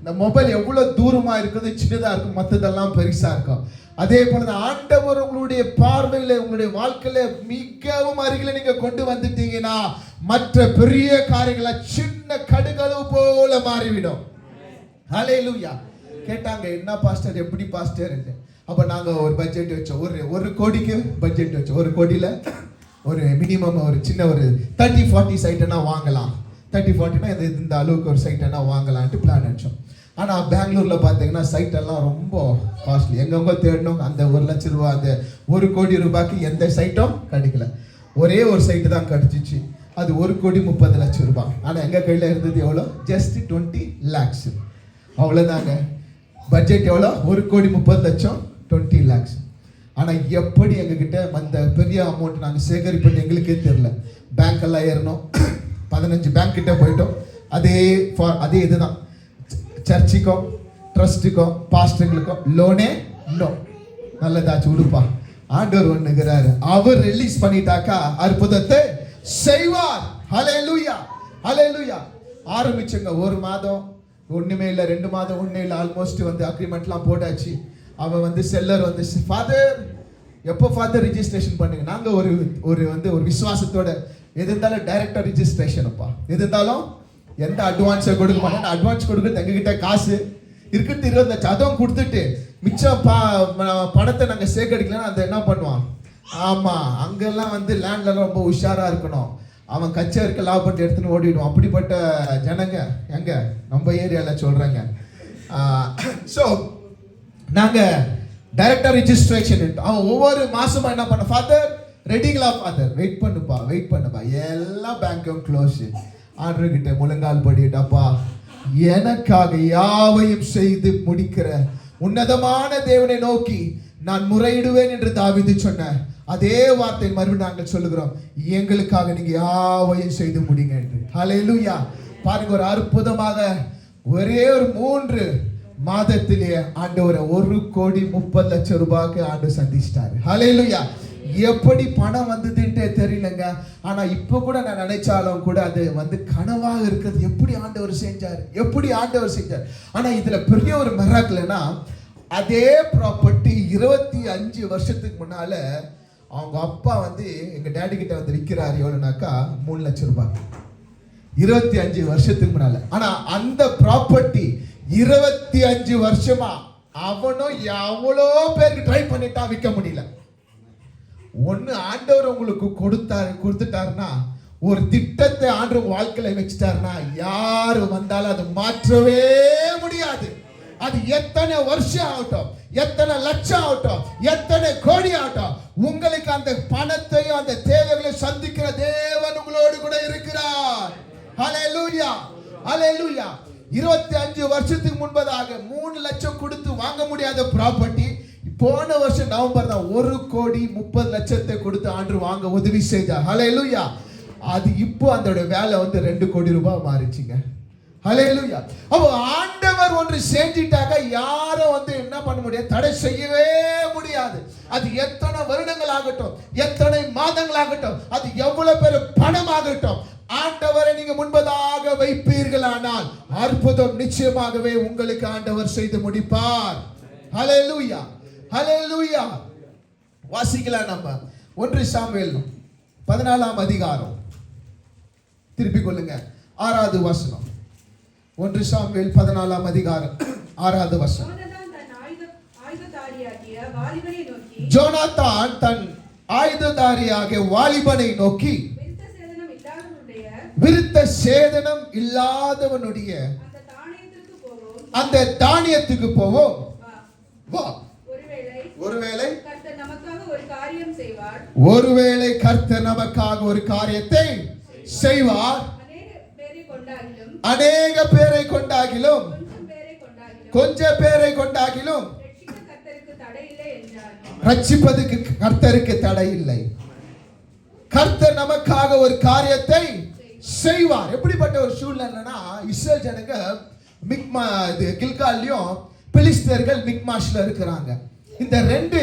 Speaker 1: இந்த மொபைல் எவ்வளவு தூரமா இருக்குது, சின்னதா இருக்கும், மற்றதெல்லாம் பெருசா இருக்கும். அதே போல ஆண்டவர் உங்களுடைய பார்வையில உங்களுடைய வாழ்க்கையில மிகவும் அருகில நீங்க கொண்டு வந்துட்டீங்கன்னா மற்ற பெரிய காரியங்களை சின்ன கடுகளவு போல மாறிவிடும். ஹல்லேலூயா. கேட்டாங்க, என்ன பாஸ்டர், எப்படி பாஸ்டர்? அப்ப நாங்க ஒரு பட்ஜெட் வச்சோம். ஒரு கோடிக்கு பட்ஜெட் வச்சோம். ஒரு கோடியில ஒரு மினிமம் ஒரு சின்ன ஒரு 30-40 சைட்னா வாங்கலாம். 30-40னா இந்த அளவுக்கு ஒரு சைட்னா வாங்கலான்ட்டு பிளான் வச்சோம். ஆனா பெங்களூர்ல பாத்தீங்கன்னா சைட் எல்லாம் ரொம்ப காஸ்ட்லி. எங்கெங்க தேடணும், அந்த 1 லட்சம் ரூபாய், அந்த 1 கோடி ரூபாய்க்கு எந்த சைட்டும் கிடைக்கல. ஒரே ஒரு சைட்டு தான் கிடைச்சிச்சு. அது 1,30,00,000 ரூபாய். ஆனா எங்க கையில இருந்தது எவ்வளோ, ஜஸ்ட் 20 lakhs. அவ்வளவுதாங்க. பட்ஜெட் எவ்வளோ, 1,30,00,000, 20 lakhs. ஆனா எப்படி எங்ககிட்ட அந்த பெரிய அமௌண்ட் நாங்க சேகரிப்பது எங்களுக்கே தெரியல. பேங்க் எல்லாம் ஏறணும், 15 பேங்க் கிட்ட போயிட்டோம். அதே இதுதான், சர்ச்சுக்கும் ட்ரஸ்ட்டுக்கும் பாஸ்டர்களுக்கும் லோனே நோ. நல்லதாச்சு உடுப்பா, ஆண்டவர் ஒண்ணுகிறாரு, அவர் ரிலீஸ் பண்ணிட்டாக்கா அற்புதத்தை செய்வார். ஹல்லேலூயா, ஹல்லேலூயா. ஆரம்பிச்சுங்க. 1 மாதம் ஒண்ணுமே இல்லை, 2 மாதம் ஒண்ணே இல்லை, ஆல்மோஸ்ட் அக்ரிமெண்ட்லாம் போட்டாச்சு. அவன் செல்லர் ஃபாதர் எப்போ ஃபாதர் ரிஜிஸ்ட்ரேஷன் பண்ணுங்க. நாங்க ஒரு விசுவாசத்தோட எது இருந்தாலும் டைரக்டா ரிஜிஸ்ட்ரேஷன்ப்பா, எது இருந்தாலும் எந்த அட்வான்ஸை கொடுக்க மாட்டேன். அட்வான்ஸ் கொடுக்குறது எங்ககிட்ட காசு இருக்கிறது 20 லட்சம், அதுவும் கொடுத்துட்டு மிச்சம் பணத்தை நாங்க சேகரிக்கலாம். அந்த என்ன பண்ணுவான், ஆமா அங்கெல்லாம் லேண்ட்ல ரொம்ப உஷாரா இருக்கணும். அவன் கச்சேரிக்கு லாபம் பண்ணிட்டு எடுத்துன்னு ஓடிடுவான். அப்படிப்பட்ட ஜனங்க எங்க நம்ம ஏரியால சொல்றாங்க. ஸோ நாங்க டைரக்டா ரிஜிஸ்ட்ரேஷன். அவன் ஒவ்வொரு மாசமா என்ன பண்ண, ஃபாதர் ரெடிங்களா ஃபாதர், வெயிட் பண்ணுப்பா, எல்லா பேங்க்கும் க்ளோஸ். ஆண்டவர் கிட்ட முழங்கால் படிட்டப்பா, எனக்காக யாவையும் செய்து முடிக்கிற உன்னதமான தேவனை நோக்கி நான் முறையிடுவேன் என்று தாவீது சொன்ன அதே வார்த்தை மறுபடியும் நாங்கள் சொல்லுகிறோம், எங்களுக்காக நீங்க யாவையும் செய்து முடிங்க என்று. ஹல்லேலூயா. பாருங்க, ஒரு அற்புதமாக ஒரே ஒரு 3 மாதத்திலே ஆண்டவரை 1,30,00,000 ரூபாய்க்கு ஆண்டு சந்திச்சிட்டாரு. ஹல்லேலூயா. எப்படி பணம் வந்ததுன்ட்டே தெரியலங்க. ஆனா இப்ப கூட நான் நினைச்சாலும் கூட அது கனவாக இருக்கிறது. எப்படி ஆண்டவர் செஞ்சார். ஆனா இதுல பெரிய ஒரு மிராக்கிள்னா, அதே ப்ராப்பர்ட்டி 25 வருஷத்துக்கு முன்னால அவங்க அப்பா எங்க டேடி கிட்ட விற்கிறாரு. எவ்வளவுனாக்கா 3 லட்சம் ரூபாய். 25 வருஷத்துக்கு முன்னால. ஆனா அந்த ப்ராப்பர்ட்டி 25 வருஷமா அவனும் எவ்வளோ பேருக்கு ட்ரை பண்ணிட்டா விற்க முடியல. ஒண்ணு ஆண்டவர் உங்களுக்கு கொடுத்துட்டாருன்னா, ஒரு திட்டத்தை ஆண்டவர் வாழ்க்கையில வச்சுட்டாருன்னா, யாரு வந்தாலும் அது மாற்றவே முடியாது. அது எத்தனை வருஷம் ஆகட்டும், எத்தனை லட்சம் ஆகட்டும், எத்தனை கோடி ஆகட்டும், உங்களுக்கு அந்த பணத்தையும் அந்த தேவைகளை சந்திக்கிற தேவன் உங்களோடு கூட இருக்கிறார். ஹல்லேலூயா. ஹல்லேலூயா. 25 வருஷத்துக்கு முன்பதாக 3 லட்சம் கொடுத்து வாங்க முடியாத ப்ராப்பர்ட்டி போன வருஷம் நவம்பர் தான் 1,30,00,000 கொடுத்து ஆண்டு வாங்க உதவி செய்தார். ஹல்லேலூயா. அது இப்போ அதோட வேலை 2 கோடி ரூபாய் மாறிச்சுங்க. ஹல்லேலூயா. அப்போ ஆண்டவர் ஒன்று செஞ்சிட்டாங்க, யாரும் என்ன பண்ண முடியாது, தடை செய்யவே முடியாது. அது எத்தனை வருடங்கள் ஆகட்டும், எத்தனை மாதங்கள் ஆகட்டும், அது எவ்வளவு பேர் பணம் ஆகட்டும், ஆண்டவரை நீங்க முன்பதாக வைப்பீர்களானால் அற்புதம் நிச்சயமாகவே உங்களுக்கு ஆண்டவர் செய்து முடிப்பார். ஹல்லேலூயா. ஹல்லேலூயா. வாசிக்கலாம் நம்ம 1 சாமுவேல் 14ஆம் அதிகாரம். திருப்பிக் கொள்ளுங்க, 6வது வசனம். 1 சாமுவேல் 14ஆம் அதிகாரம் 6வது வசனம். ஜோனாதான் தன் ஆயுததாரியாகிய வாலிபனை நோக்கி, விருத்த சேதனம் இல்லாதவனுடைய அந்த தானியத்துக்கு போவோம் வா. ஒருவேளை கர்த்தர் நமக்காக ஒரு காரியத்தை செய்வார். அநேக பேரை கொண்டாகிலும் கொஞ்சம் பேரை கொண்டாகிலும் ரட்சிப்பதற்கு கர்த்தருக்கு தடை இல்லை. கர்த்தர் நமக்காக ஒரு காரியத்தை செய்வார். எப்படிப்பட்ட ஒரு சூழ்நிலைனா, இஸ்ரேல் ஜனங்க கில்கால்லையும் பெலிஸ்தர்கள் மிக்மாஷ்ல இருக்கிறாங்க. இந்த 2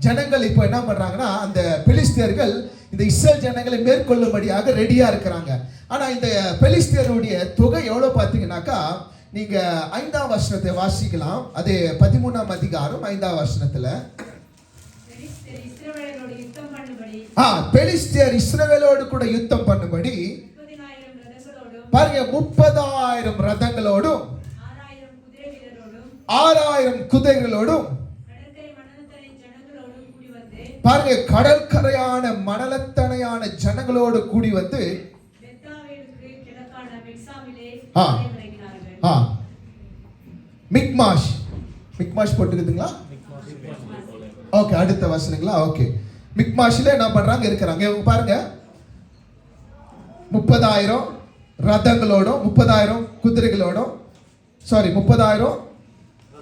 Speaker 1: ஜனங்கள் இப்போ என்ன பண்றாங்கன்னா, அந்த பெலிஸ்தர்கள் இந்த இஸ்ரேல் ஜனங்களை மேற்கொள்ளும்படியாக ரெடியா இருக்கிறாங்க. ஆனா இந்த பெலிஸ்தருடைய தொகை எவ்வளவு பார்த்தீங்கன்னாக்கா, நீங்க 5ஆம் வசனத்தை வாசிக்கலாம். அது 13ஆம் அதிகாரம் 5ஆம் வசனத்துல, பெலிஸ்தர் இஸ்ரவேலோடு கூட யுத்தம் பண்ணும்படி பாருங்க 30,000 ரதங்களோடும் 6,000 குதிரைகளோடும் பாருங்க கடற்கரையான மணலத்தனையான ஜனங்களோடு கூடி வந்து மிக்மாஷ் போட்டுக்குதுங்களா? ஓகே, அடுத்த வசனங்களா? ஓகே, மிக்மாஷ்ல என்ன பண்றாங்க இருக்கிறாங்க. பாருங்க 30,000 ரதங்களோடும் 30,000 குதிரைகளோடும் 30,000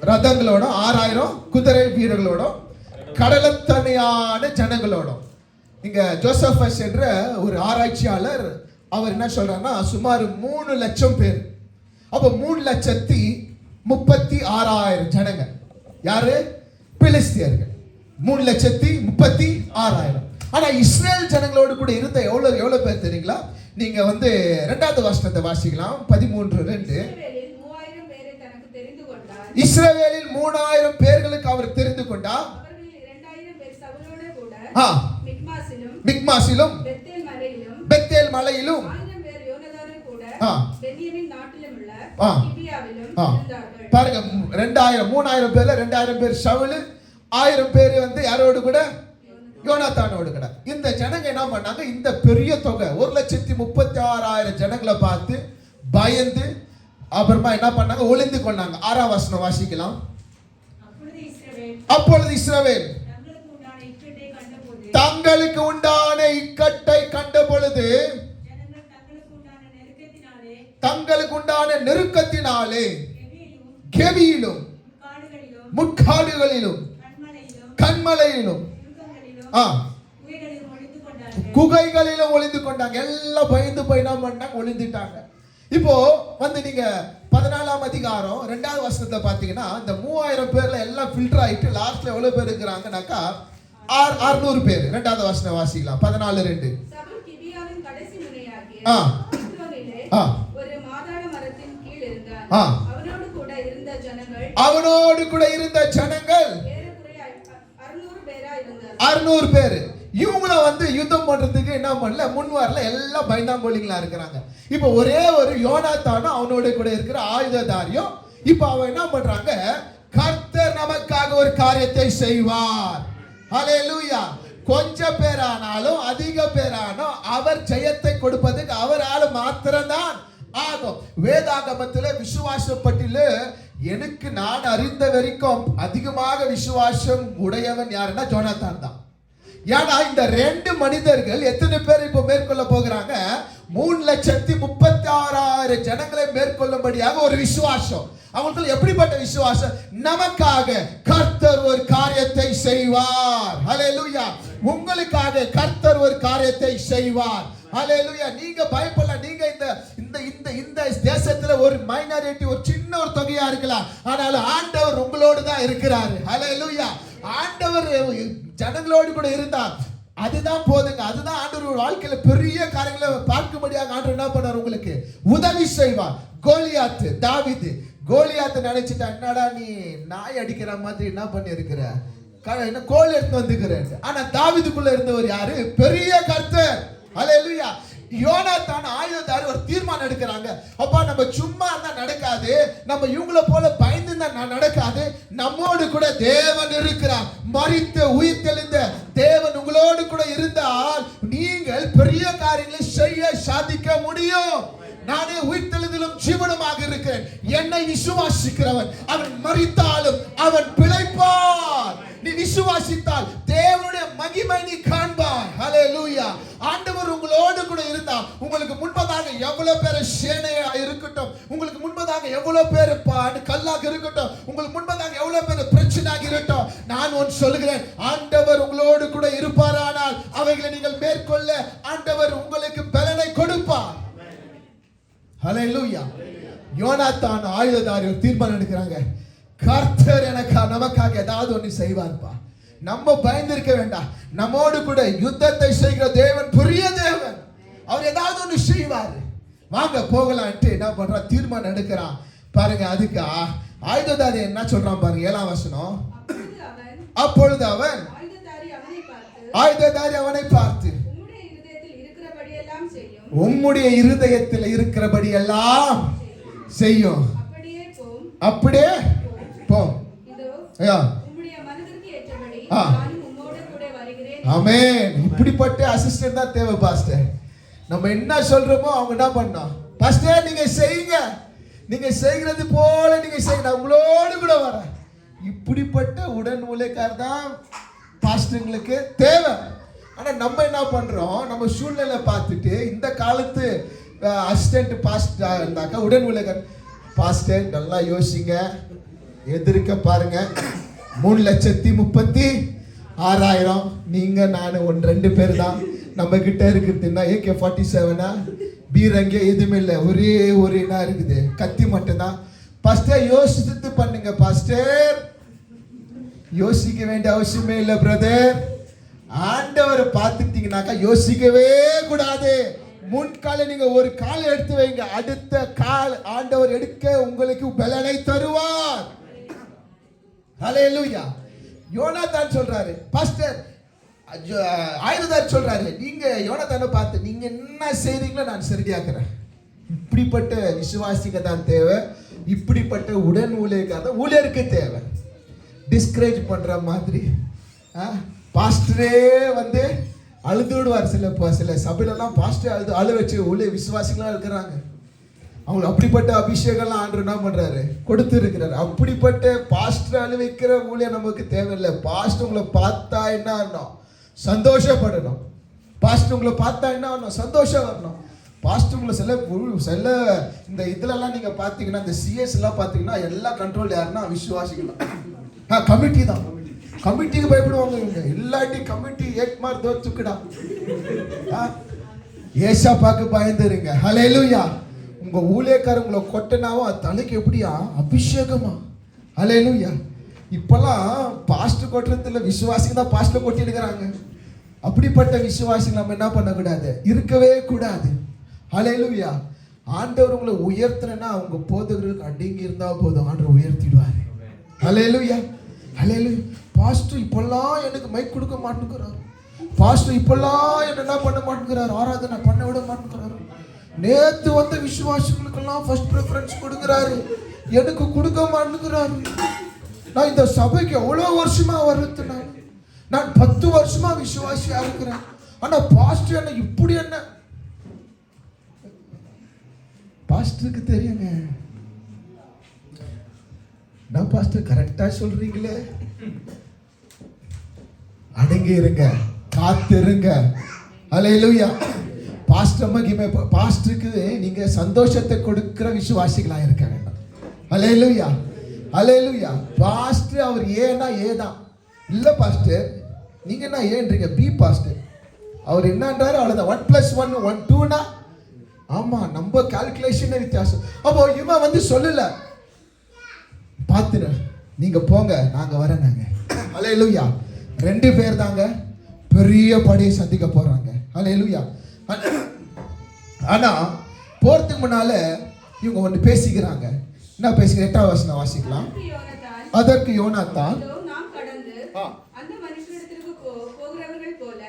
Speaker 1: ரதங்களோடும் 6,000 குதிரை வீரர்களோடும் கடலத்தனையான ஜனங்களோடும். இங்க ஜோசபஸ் என்ற ஒரு ஆராய்ச்சியாளர் அவர் என்ன சொல்றாருன்னா, சுமார் 3 லட்சம் பேர். அப்ப 3,36,000 ஜனங்க. யாரு? பெலிஸ்தியர்கள். 3,36,000. ஆனா இஸ்ரேல் ஜனங்களோடு கூட இருந்த எவ்வளவு பேர் தெரியுங்களா? நீங்க 2வது வசனத்தை வாசிக்கலாம். 13:2. இஸ்ரவேலில் 3,000 பேர்களுக்கு அவர் தெரிந்து கொண்டார். மிக்மாசிலும் பெத்தேல் மலையிலும் பாருங்க 3,000 பேர்ல 2,000 பேர் சவுல், 1,000 பேர் யாரோடு கூட? யோனாத்தானோடு கூட. இந்த ஜனங்க என்ன பண்ணாங்க, இந்த பெரிய தொகை 1,36,000 ஜனங்களை பார்த்து பயந்து அப்புறமா என்ன பண்ணாங்க, ஒளிந்து கொண்டாங்க. 6ஆம் வசனம் வாசிக்கலாம். அப்பொழுது இஸ்ரவேல் தங்களுக்கு உண்டான இக்கட்டை கண்ட பொழுது, தங்களுக்கு உண்டான நெருக்கத்தினாலே கெபியிலும் முட்காடுகளிலும் கண்மலையிலும் குகைகளிலும் ஒளிந்து கொண்டாங்க. எல்லாம் பயந்து போய் என்ன பண்ணாங்க, ஒளிந்துட்டாங்க. இப்போ வந்து நீங்க 14ஆம் அதிகாரம் 2வது வசனத்தை பாத்தீங்கன்னா, இந்த 3000 பேர்ல எல்லாம் ஃபில்டர் ஆயிட்டு லாஸ்ட்ல எவ்வளவு பேர் இருக்கிறாங்கனாக்கா 600 பேர். 2வது வசனம் வாசிக்கலாம். 14:2. அவனோடு கூட இருந்த ஜனங்கள் 600 பேர். இவங்கள வந்து யுத்தம் பண்றதுக்கு என்ன பண்ணல, முன் வரல. எல்லாம் பயந்தாங்கோலிங்களா இருக்கிறாங்க. இப்ப ஒரே ஒரு யோனாத்தானும் அவனோட கூட இருக்கிற ஆயுததாரியும் இப்ப அவன் என்ன பண்றாங்க, கர்த்தர் நமக்காக ஒரு காரியத்தை செய்வார். ஹல்லேலூயா. கொஞ்சம் பேரானாலும் அதிக பேரானோ அவர் ஜெயத்தை கொடுப்பதுக்கு அவரால் மாத்திரம்தான் ஆகும். வேதாகமத்தில் விசுவாசப்பட்டில எனக்கு நான் அறிந்த வரைக்கும் அதிகமாக விசுவாசம் உடையவன் யாருன்னா ஜோனாத்தான் தான். ஏன்னா இந்த 2 மனிதர்கள் எத்தனை பேர் இப்ப மேற்கொள்ள போகிறாங்க, 3,36,000 ஜனங்களை மேற்கொள்ளும்படியாக ஒரு விசுவாசம். அவங்களுக்கு எப்படிப்பட்ட விசுவாசம், நமக்காக கர்த்தர் ஒரு காரியத்தை செய்வார். ஹல்லேலூயா. உங்களுக்காக கர்த்தர் ஒரு காரியத்தை செய்வார். ஹல்லேலூயா. நீங்க பயப்படல. நீங்க இந்த இந்த இந்த இந்த தேசத்துல ஒரு மைனாரிட்டி, ஒரு சின்ன ஒரு தொகையா இருக்கலாம். ஆனாலும் ஆண்டவர் உங்களோடு தான் இருக்கிறாரு. ஹல்லேலூயா. ஆண்டவர் ஜனங்களோடு கூட இருந்தார். அதுதான் போதுங்க. அதுதான் ஆண்டவர் வாழ்க்கையில பெரிய காரியங்களை பார்க்கும்படியாக ஆண்டவர் என்ன பண்ணார், உங்களுக்கு உதவி செய்வார். கோலியாத், தாவீது கோலியாத்தை நினைச்சிட்டா, என்னடா நீ நாய் அடிக்கிற மாதிரி என்ன பண்ணி இருக்கிற, என்ன கோல் எடுத்து வந்துக்கிறேன். ஆனா தாவீதுக்குள்ள இருந்தவர் யாரு, பெரிய கர்த்தர். ஹல்லேலூயா. யோனாத்தான் ஆயுததாரி ஒரு தீர்மானம் எடுக்கிறாங்க. அப்பா நம்ம சும்மா இருந்தா நடக்காது, நம்ம இவங்கள போல பயந்து நடக்காது. நம்மோடு கூட தேவன் இருக்கிறார். மரித்து உயிர் தெளிந்த தேவன் உங்களோடு கூட இருந்தால் நீங்கள் பெரிய காரியங்களை செய்ய சாதிக்க முடியும். நானே உயிர் தெளிந்தலும் ஜீவனுமாக இருக்கிறேன். என்னை விசுவாசிக்கிறவன் அவன் மரித்தாலும் அவன் பிழைப்பான். நீ விசுவாசித்தால் தேவனுடைய மகிமை நீ காண்பாய். ஹல்லேலூயா. ஆண்டவர் உங்களோடு கூட இருந்தா உங்களுக்கு முன்பதாக எவ்வளவு பேர் சேனையா இருக்கட்டும், உங்களுக்கு முன்பதாக எவ்வளவு பேர் கல்லாக இருக்கட்டும், உங்களுக்கு முன்பதாக எவ்வளவு பேர் பிரச்சனையாக இருக்கட்டும், நான் ஒன்று சொல்லுகிறேன், ஆண்டவர் உங்களோடு கூட இருப்பாரானால் அவைகளை நீங்கள் மேற்கொள்ள ஆண்டவர் உங்களுக்கு பலனை கொடுப்பார். ஹல்லேலூயா. யோனாத்தான் ஆயுததாரி ஒரு தீர்மானம் எடுக்கிறாங்க, கர்த்தர் நமக்காக ஏதாவது ஒன்று செய்வார்ப்பா. நம்ம பயந்திருக்க வேண்டாம். நம்மோடு கூட யுத்தத்தை செய்கிற தேவன் பெரிய தேவன். அவர் ஏதாவது ஒன்று செய்வார். வாங்க போகலான்ட்டு என்ன பண்றான், தீர்மானம் எடுக்கிறான். பாருங்க, அதுக்கு ஆயுததாரி என்ன சொல்றான் பாருங்க. 7ஆம் வசனம். அப்பொழுது அவன் ஆயுததாரி அவனை பார்த்து, உம்முடைய இருதயத்தில் இருக்கிறபடி எல்லாம் செய்யும். அப்படியே போ. ஆமென். இப்படிப்பட்ட அசிஸ்டன்ட் தான் தேவை பாஸ்டர். நம்ம என்ன சொல்றோமோ அவங்க என்ன பண்ணோம், பாஸ்டர் நீங்க செய்யுங்க, நீங்க செய்கிறது போல நீங்க செய்யுங்க, உங்களோடு கூட வர. இப்படிப்பட்ட உடன் ஊழியக்காரர் தான் பாஸ்டர்களுக்கு தேவை. ஆனா நம்ம என்ன பண்றோம், நம்ம சூழ்நிலை பார்த்துட்டு இந்த காலத்து அசிஸ்டன்ட் பாஸ்டர் இருந்தாக்கா உடன் ஊழியக்காரர், பாஸ்டர் நல்லா யோசிங்க, எதிர்க்க பாருங்க, 3,36,000 நீங்க நான் 1-2 பேர் தான் நம்ம கிட்ட இருக்குதுன்னா, AK-47 பீரங்க எதுவுமே இல்லை, ஒரே ஒரு என்ன இருக்குது, கத்தி மட்டும் தான். பாஸ்டர் யோசித்து பண்ணுங்க பாஸ்டர். யோசிக்க வேண்டிய அவசியமே இல்லை பிரதர். ஆண்டவர் பார்த்துட்டீங்கன்னாக்கா யோசிக்கவே கூடாது. முன்கால நீங்க ஒரு கால் எடுத்து வைங்க, அடுத்த கால் ஆண்டவர் எடுக்க உங்களுக்கு பலனை தருவார். ஹல்லேலூயா. யோனாத்தான் சொல்றாரு, பாஸ்டர் ஆயுததாரி சொல்றாரு, நீங்க யோனாத்தானை பார்த்து நீங்க என்ன செய்றீங்களோ நான் சரியாக்குறேன். இப்படிப்பட்ட விசுவாசிக்க தான் தேவை. இப்படிப்பட்ட உடன் ஊழியக்காக ஊழியருக்கு தேவை. டிஸ்கரேஜ் பண்ற மாதிரி பாஸ்டரே வந்து அழுது விடுவார். சில சபையிலலாம் பாஸ்டர் அழு வச்சு ஊழிய விசுவாசிகளாக இருக்கிறாங்க. அவங்க அப்படிப்பட்ட அபிஷேகம்லாம் ஆண்டவர் என்ன பண்றாரு, கொடுத்து இருக்கிறாரு. அப்படிப்பட்ட பாஸ்டர் அழு வைக்கிற ஊழியம் நமக்கு தேவையில்லை. பாஸ்டர் உங்களை பார்த்தா என்ன ஆகணும், சந்தோஷப்படணும். பாஸ்டர் உங்களை பார்த்தா என்ன ஆகணும், சந்தோஷம் வரணும். பாஸ்டர் உங்களை சில இந்த இதுலலாம் நீங்க பார்த்தீங்கன்னா, இந்த CS எல்லாம் பார்த்தீங்கன்னா எல்லா கண்ட்ரோல் யாருன்னா விசுவாசிக்கலாம், கமிட்டி தான்.
Speaker 2: கமிட்டிக்கு பயப்படுவாங்க இவங்க. இல்லாட்டி கமிட்டி ஏக்மார் தோ சுக்குடா. ஏசாப்பாக்கு பயந்துருங்க. ஹல்லேலூயா. உங்க ஊழியக்காரங்களை கொட்டனாவும் அது தலைக்கு எப்படியா அபிஷேகமா. ஹல்லேலூயா. இப்பெல்லாம் பாஸ்டர் கொட்டுறதுல விசுவாசிங்க தான் பாஸ்டர் கொட்டிடுக்கிறாங்க. அப்படிப்பட்ட விசுவாசிங்க நம்ம என்ன பண்ணக்கூடாது, இருக்கவே கூடாது. ஹல்லேலூயா. ஆண்டவர் உங்களை உயர்த்தினா உங்க போதகர்களுக்கு அடங்கி இருந்தா போதும், ஆண்டவர் உயர்த்திடுவாரு. ஹல்லேலூயா. ஹல்லேலூயா. பாஸ்டர் இப்பெல்லாம் எனக்கு மைக் கொடுக்க மாட்டேங்கிறாரு, பாஸ்டர் இப்பெல்லாம் என்ன பண்ண மாட்டேங்கிறாரு, ஆராதனை பண்ண விட மாட்டேங்கிறாரு. நேத்து வந்த விசுவாசிகளுக்கெல்லாம் ஃபர்ஸ்ட் ப்ரிஃபரன்ஸ் கொடுக்குறாரு, எனக்கு கொடுக்க மாட்டேங்கிறாரு. நான் இந்த சபைக்கு எவ்வளோ வருஷமா வருது, நான் 10 வருஷமா விசுவாசியா இருக்கிறேன். ஆனா பாஸ்டர் என்ன இப்படி என்ன, பாஸ்டருக்கு தெரியுங்க. நான் பாஸ்டர் கரெக்டா சொல்றீங்களே, அடங்கி இருங்க, காத்திருங்க. ஹல்லேலூயா. பாஸ்டர் மகிமை. பாஸ்டருக்கு நீங்க சந்தோஷத்தை கொடுக்கிற விசுவாசிகளா இருக்க வேண்டாம். ஹல்லேலூயா. ஹல்லேலூயா. பாஸ்டர் அவர் ஏனா ஏதான் இல்ல, பாஸ்டர் நீங்க என்ன ஏன்றீங்க, பி பாஸ்டர் அவர் என்னன்றாரு அவ்வளவுதான். 1+1 2னா ஆமா, நம்ம கால்குலேஷனே வித்தியாசம். அப்போ இவன் வந்து சொல்லல, பாத்துற நீங்க போங்க நாங்க வரேன் நாங்க. ஹல்லேலூயா. 2 பேர் தாங்க பெரிய படையை சந்திக்க போறாங்க. ஹல்லேலூயா. ஆனா போறதுக்கு முன்னால இவங்க ஒன்று பேசிக்கிறாங்க. என்ன பேசிக்கிற? 8வது வசனம் வாசிக்கலாம். அதற்கு யோனாத்தான்,
Speaker 3: நாம் கடந்து அந்த மனுஷனிடத்திற்கு போகிறவர்கள் போல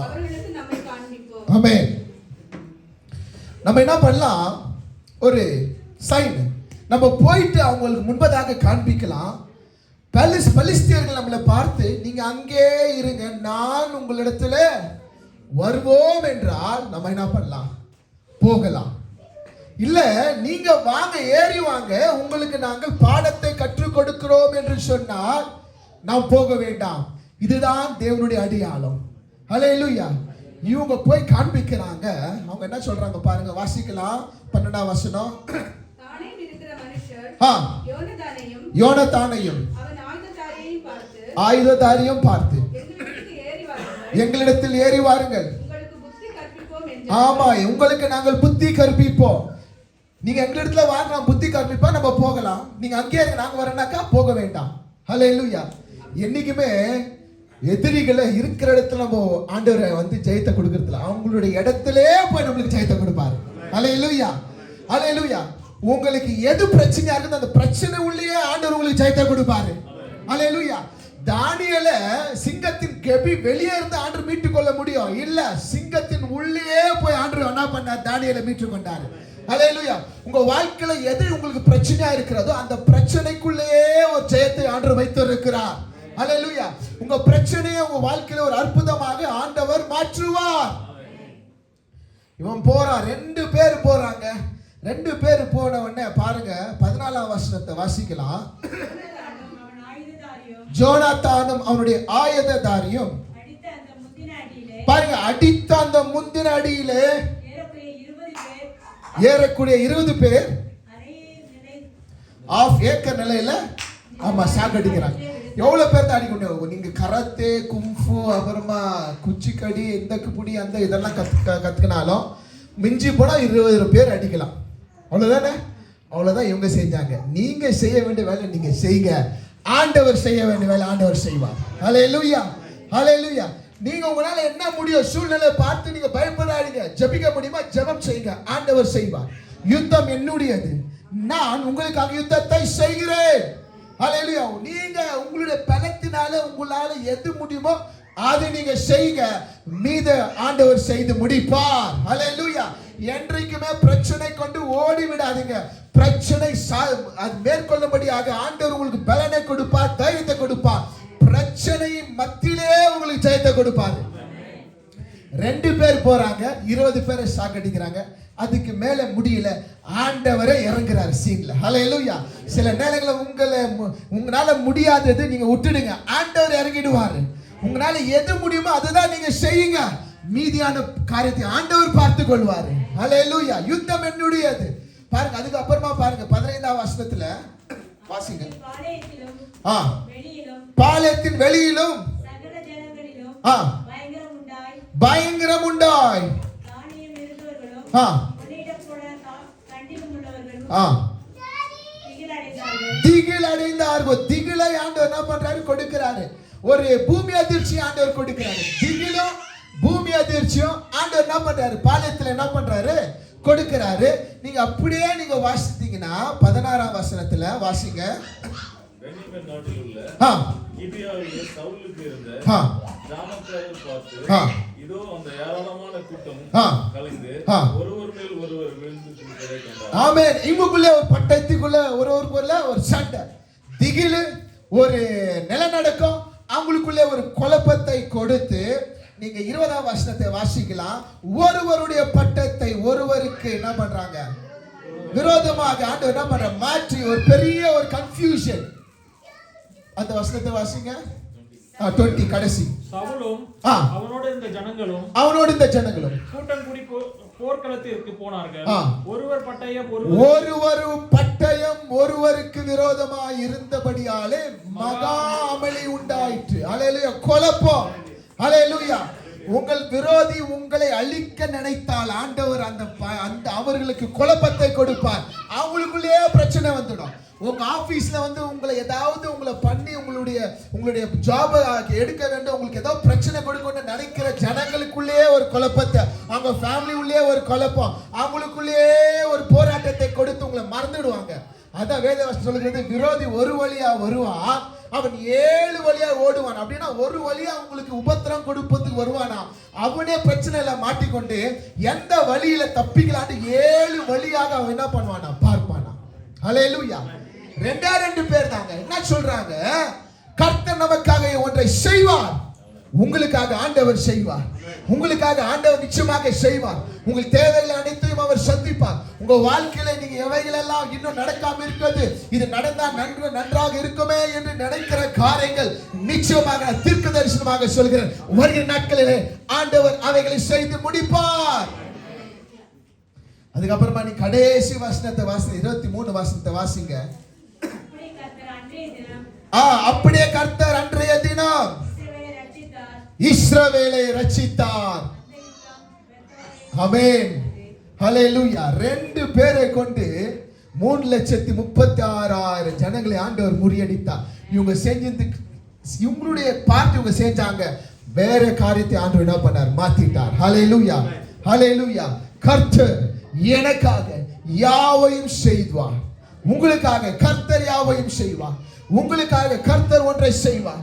Speaker 3: அவர்களுக்கு நம்மை காண்பிப்போம்.
Speaker 2: ஆமென். நம்ம என்ன பண்ணலாம், ஒரு சைன் நம்ம போயிட்டு அவங்களுக்கு முன்பதாக காண்பிக்கலாம். பலிஸ்தியர்கள் நம்மளை பார்த்து நீங்க அங்கே இருங்க, நான் உங்களிடத்துல வருவோம் என்றால் நம்ம என்ன பண்ணலாம், போகலாம். இல்ல நீங்க வாங்க, ஏறி வாங்க, உங்களுக்கு நாங்கள் பாடத்தை கற்றுக் கொடுக்கிறோம் என்று சொன்னால் நாம் போக வேண்டாம். இதுதான் தேவனுடைய அடையாளம். ஹல்லேலூயா. இவங்க போய் காண்பிக்கிறாங்க. அவங்க என்ன சொல்றாங்க பாருங்க, வாசிக்கலாம். 12வது வசனம்.
Speaker 3: தானே இருக்கிற மனுஷர்
Speaker 2: யோனத்தானையும்
Speaker 3: அவன்
Speaker 2: ஆயுததாரியும் பார்த்து எங்களிடத்தில் ஏறி வாருங்கள்,
Speaker 3: உங்களுக்கு புத்தி கற்பிப்போம் என்று.
Speaker 2: ஆமா, உங்களுக்கு நாங்கள் புத்தி கற்பிப்போம். நீங்க எங்களிடத்துல வாங்க, நான் புத்தி கற்பிப்பா, நம்ம போகலாம். நீங்க அங்கே நாங்க வரனாக்கா போக வேண்டாம். ஹல்லேலூயா. என்னைக்குமே எதிரிகளை இருக்கிற இடத்துல நம்ம ஆண்டவரை வந்து ஜெயத்தை கொடுக்கறதுல, அவங்களுடைய இடத்திலே போய் நம்மளுக்கு ஜெயத்தை கொடுப்பாரு. ஹல்லேலூயா. ஹல்லேலூயா. உங்களுக்கு எது பிரச்சனையா இருக்குது அந்த பிரச்சனை உள்ளே ஆண்டவர் உங்களுக்கு ஜெயத்தை கொடுப்பாரு. ஹல்லேலூயா. தானியேல சிங்கத்தின் கெபி வெளியே இருந்து ஆண்டவர் மீட்டு கொள்ள முடியும் இல்ல, சிங்கத்தின் உள்ளே போய் ஆண்டவர் என்ன பண்ணார், தானியேலை மீட்டு கொண்டாரு. ஹல்லேலூயா. உங்க வாழ்க்கையில எது உங்களுக்கு பிரச்சனையா இருக்கிறதோ அந்த பிரச்சனைக்குள்ளேயே ஒரு ஜெயத்தை ஆண்டவர் வைத்திருக்கிறார். ஹல்லேலூயா. உங்க பிரச்சனையை உங்க வாழ்க்கையில ஒரு அற்புதமாக ஆண்டவர் மாற்றுவார். இவன் போறான், 2 பேர் போறாங்க. 2 பேர் போன உடனே பாருங்க 14வது வசனத்தை வாசிக்கலாம். யோனாத்தானும் அவனுடைய ஆயுததாரியும் பாருங்க அடித்த அந்த முந்தின அடியிலே ஏறக்கூடிய 20 பேர் ஆஃப் ஏக்கர் நிலையில ஆமா சாகடிக்கிறாங்க. எவ்வளவு பேர் தான் அடிக்கணும், நீங்க கராத்தே கும்ஃபு அப்புறமா குச்சிக்கடி இந்த புடி அந்த இதெல்லாம் கத்துக்கினாலும் மிஞ்சி போனா 20 பேர் அடிக்கலாம். அவ்வளவுதானே? அவ்வளவுதான் இவங்க செஞ்சாங்க. நீங்க செய்ய வேண்டிய வேலை நீங்க செய்யுங்க, ஆண்டவர் செய்ய வேண்டிய வேலை ஆண்டவர் செய்வார். ஹல்லேலூயா. ஹல்லேலூயா. நீங்க உங்களால என்ன முடியும் சூழ்நிலை பார்த்து நீங்க பயப்படாதீங்க. ஜெபிக்க முடியுமா, ஜெபம் செய்யுங்க, ஆண்டவர் செய்வார். யுத்தம் என்னுடையது, நான் உங்களுக்காக யுத்தத்தை செய்கிறேன். ஹல்லேலூயா. நீங்க உங்களுடைய பலத்தினால உங்களால எது முடியுமோ அதை நீங்க செய்யுங்க, மீத ஆண்டவர் செய்து முடிப்பார். ஹல்லேலூயா. என்றைக்குமே பிரச்சனை கொண்டு ஓடி விடாதீங்க. பிரச்சனை அது மேற்கொள்ளும்படியாக ஆண்டவர் உங்களுக்கு பலனை கொடுப்பார், தைரியத்தை கொடுப்பார். பிரச்சனை மத்தியிலே உங்களுக்கு ஜெயத்தை கொடுப்பார். 2 பேர் போறாங்க, 20 பேரை சாகடிக்கிறாங்க. அதுக்கு மேல முடியல, ஆண்டவரே இறங்குறாரு சீன்ல. ஹல்லேலூயா. சில நேரங்களில் உங்களால முடியாதது நீங்க விட்டுடுங்க, ஆண்டவர் இறங்கிடுவாரு. உங்களால எது முடியுமோ அதுதான் நீங்க செய்யுங்க, மீதியான காரியத்தை ஆண்டவர் பார்த்து கொள்வாரு. ஹல்லேலூயா. யுத்தம் என்னுடையது. பாருங்க அதுக்கு அப்புறமா பாருங்க 15வது வசனத்துல வாசிங்க. பாளையத்தின் வெளியிலும்
Speaker 4: சகல ஜனங்களிலும்
Speaker 2: ஆ, பயங்கரம் உண்டாய்
Speaker 4: தானியம் இருந்தவர்களும்
Speaker 2: ஆ,
Speaker 4: உன்னிடம் கூட கண்டிப்பும் உள்ளவர்களும்
Speaker 2: ஆ,
Speaker 4: திகிலடைந்தார்கள்.
Speaker 2: திகில் அடைந்தார்கள். திகிலை ஆண்டவர் என்ன பண்றாரு? கொடுக்கிறாரு. ஒரு பூமி அதிர்ச்சி ஆண்டவர் கொடுக்கிறாரு. திகிலும் பூமி அதிர்ச்சியும் ஆண்டவர் என்ன பண்றாரு? பாளையத்துல என்ன பண்றாரு? கொடுக்கிறாரு. நீங்க அப்படியே நீங்க வாசித்தீங்கன்னா 16ஆம் வசனத்துல வாசிங்க.
Speaker 5: பென்யமீன் நாட்டில் உள்ள
Speaker 2: ஆ,
Speaker 5: கிபியாவிலே சவுலுக்கு இருந்த
Speaker 2: ஆ,
Speaker 5: கிராமத்தாரை பார்த்து,
Speaker 2: ஆ,
Speaker 5: இதோ அந்த ஏராளமான கூட்டம்
Speaker 2: ஆ,
Speaker 5: கலைந்து
Speaker 2: ஆ.
Speaker 5: ஒருவர் மேல் ஒருவர் விழுந்து கொண்டதை கண்டார்.
Speaker 2: ஆமென். இவங்களுக்குள்ள ஒரு பட்டத்துக்குள்ள ஒருவருக்குள்ள ஒரு சண்டை, திகிலு, ஒரு நிலநடுக்கம், அவங்களுக்குள்ள ஒரு குழப்பத்தை கொடுத்து நீங்க 20ஆம் வசனத்தை வாசிக்கலாம். ஒருவருடைய பட்டத்தை ஒருவருக்கு என்ன பண்றாங்க? விரோதமாக ஆண்டவர் என்ன பண்ற? மாற்றி ஒரு பெரிய ஒரு கன்ஃபியூஷன். அந்த வசனத்தை வாசிங்க. 20 கடைசி.
Speaker 6: சவுலும்
Speaker 2: ஆ,
Speaker 6: அவனோடு இருந்த ஜனங்களும்
Speaker 2: அவனோடு இந்த ஜனங்களும்
Speaker 6: கூட்டம் கூடி போர்க்களத்திற்கு போனார்கள்.
Speaker 2: ஆ.
Speaker 6: ஒருவர் பட்டயம்
Speaker 2: ஒருவரு பட்டயம் ஒருவருக்கு விரோதமாய் இருந்தபடியாலே மகா அமளி உண்டாயிற்று. அல்லேலூயா. குழப்பம். அல்லேலூயா. உங்கள் விரோதி உங்களை அழிக்க நினைத்தால் ஆண்டவர் அந்த அவர்களுக்கு குழப்பத்தை கொடுப்பார். அவங்களுக்குள்ளேயே பிரச்சனை வந்துடும். உங்க ஆபீஸ்ல வந்து உங்களை ஏதாவது உங்களை பண்ணி உங்களுடைய ஜாபை எடுக்க வேண்டும், உங்களுக்கு ஏதோ பிரச்சனை கொடுக்கணும்னு நினைக்கிற ஜனங்களுக்குள்ளேயே ஒரு குழப்பத்தை, அவங்க ஃபேமிலி உள்ளே ஒரு குழப்பம், அவங்களுக்குள்ளேயே ஒரு போராட்டத்தை கொடுத்து உங்களை மறந்துடுவாங்க. அதான் வேதவசனம் சொல்லுகிறது, விரோதி ஒரு வழியா வருவான், அவன் 7 வழியா ஓடுவான். அப்படின்னா ஒரு வழியா உங்களுக்கு உபத்திரம் கொடுப்பதுக்கு வருவானா, அவனே பிரச்சனையில மாட்டிக்கொண்டு எந்த வழியில தப்பிக்கலான்னு 7 வழியாக அவன் என்ன பண்ணுவானா? பார்ப்பானா. ஹல்லேலூயா. 2 பேர் தாங்க. என்ன சொல்றாங்க? கர்த்தர் நமக்காக ஒன்றை செய்வார், உங்களுக்காக ஆண்டவர் செய்வார். உங்களுக்காக ஆண்டவர் நிச்சயமாக செய்வார். உங்கள் தேவைகள் அனைத்தையும் அவர் சந்திப்பார். உங்க வாழ்க்கையில நீங்க எவைகள் எல்லாம் இன்னும் நடக்காம இருக்கிறது, இது நடந்தா நன்றாக இருக்குமே என்று நினைக்கிற காரியங்கள் நிச்சயமாக தீர்க்க தரிசனமாக சொல்கிறேன், வருகிற நாட்களிலே ஆண்டவர் அவைகளை செய்து முடிப்பார். அதுக்கப்புறமா நீ கடைசி வசனத்தை வாசி, 23 வசனத்தை வாசிங்க. அப்படியே கர்த்தர் அன்றைய தினம் இஸ்ரவேலை ரட்சித்தார். ஆமென். ஹல்லேலூயா. 2 பேரை கொண்டு 3,36,000 ஜனங்களை ஆண்டவர் முறியடித்தார். இவங்க செஞ்சது, இவங்களுடைய பார்ட் இவங்க செஞ்சாங்க, வேற காரியத்தை ஆண்டவர் என்ன பண்ணார்? மாத்திட்டார். ஹல்லேலூயா. ஹல்லேலூயா. கர்த்தர் எனக்காக யாவையும் செய்வார். உங்களுக்காக கர்த்தர் யாவையும் செய்வார். உங்களுக்காக கர்த்தர் ஒன்றை செய்வார்.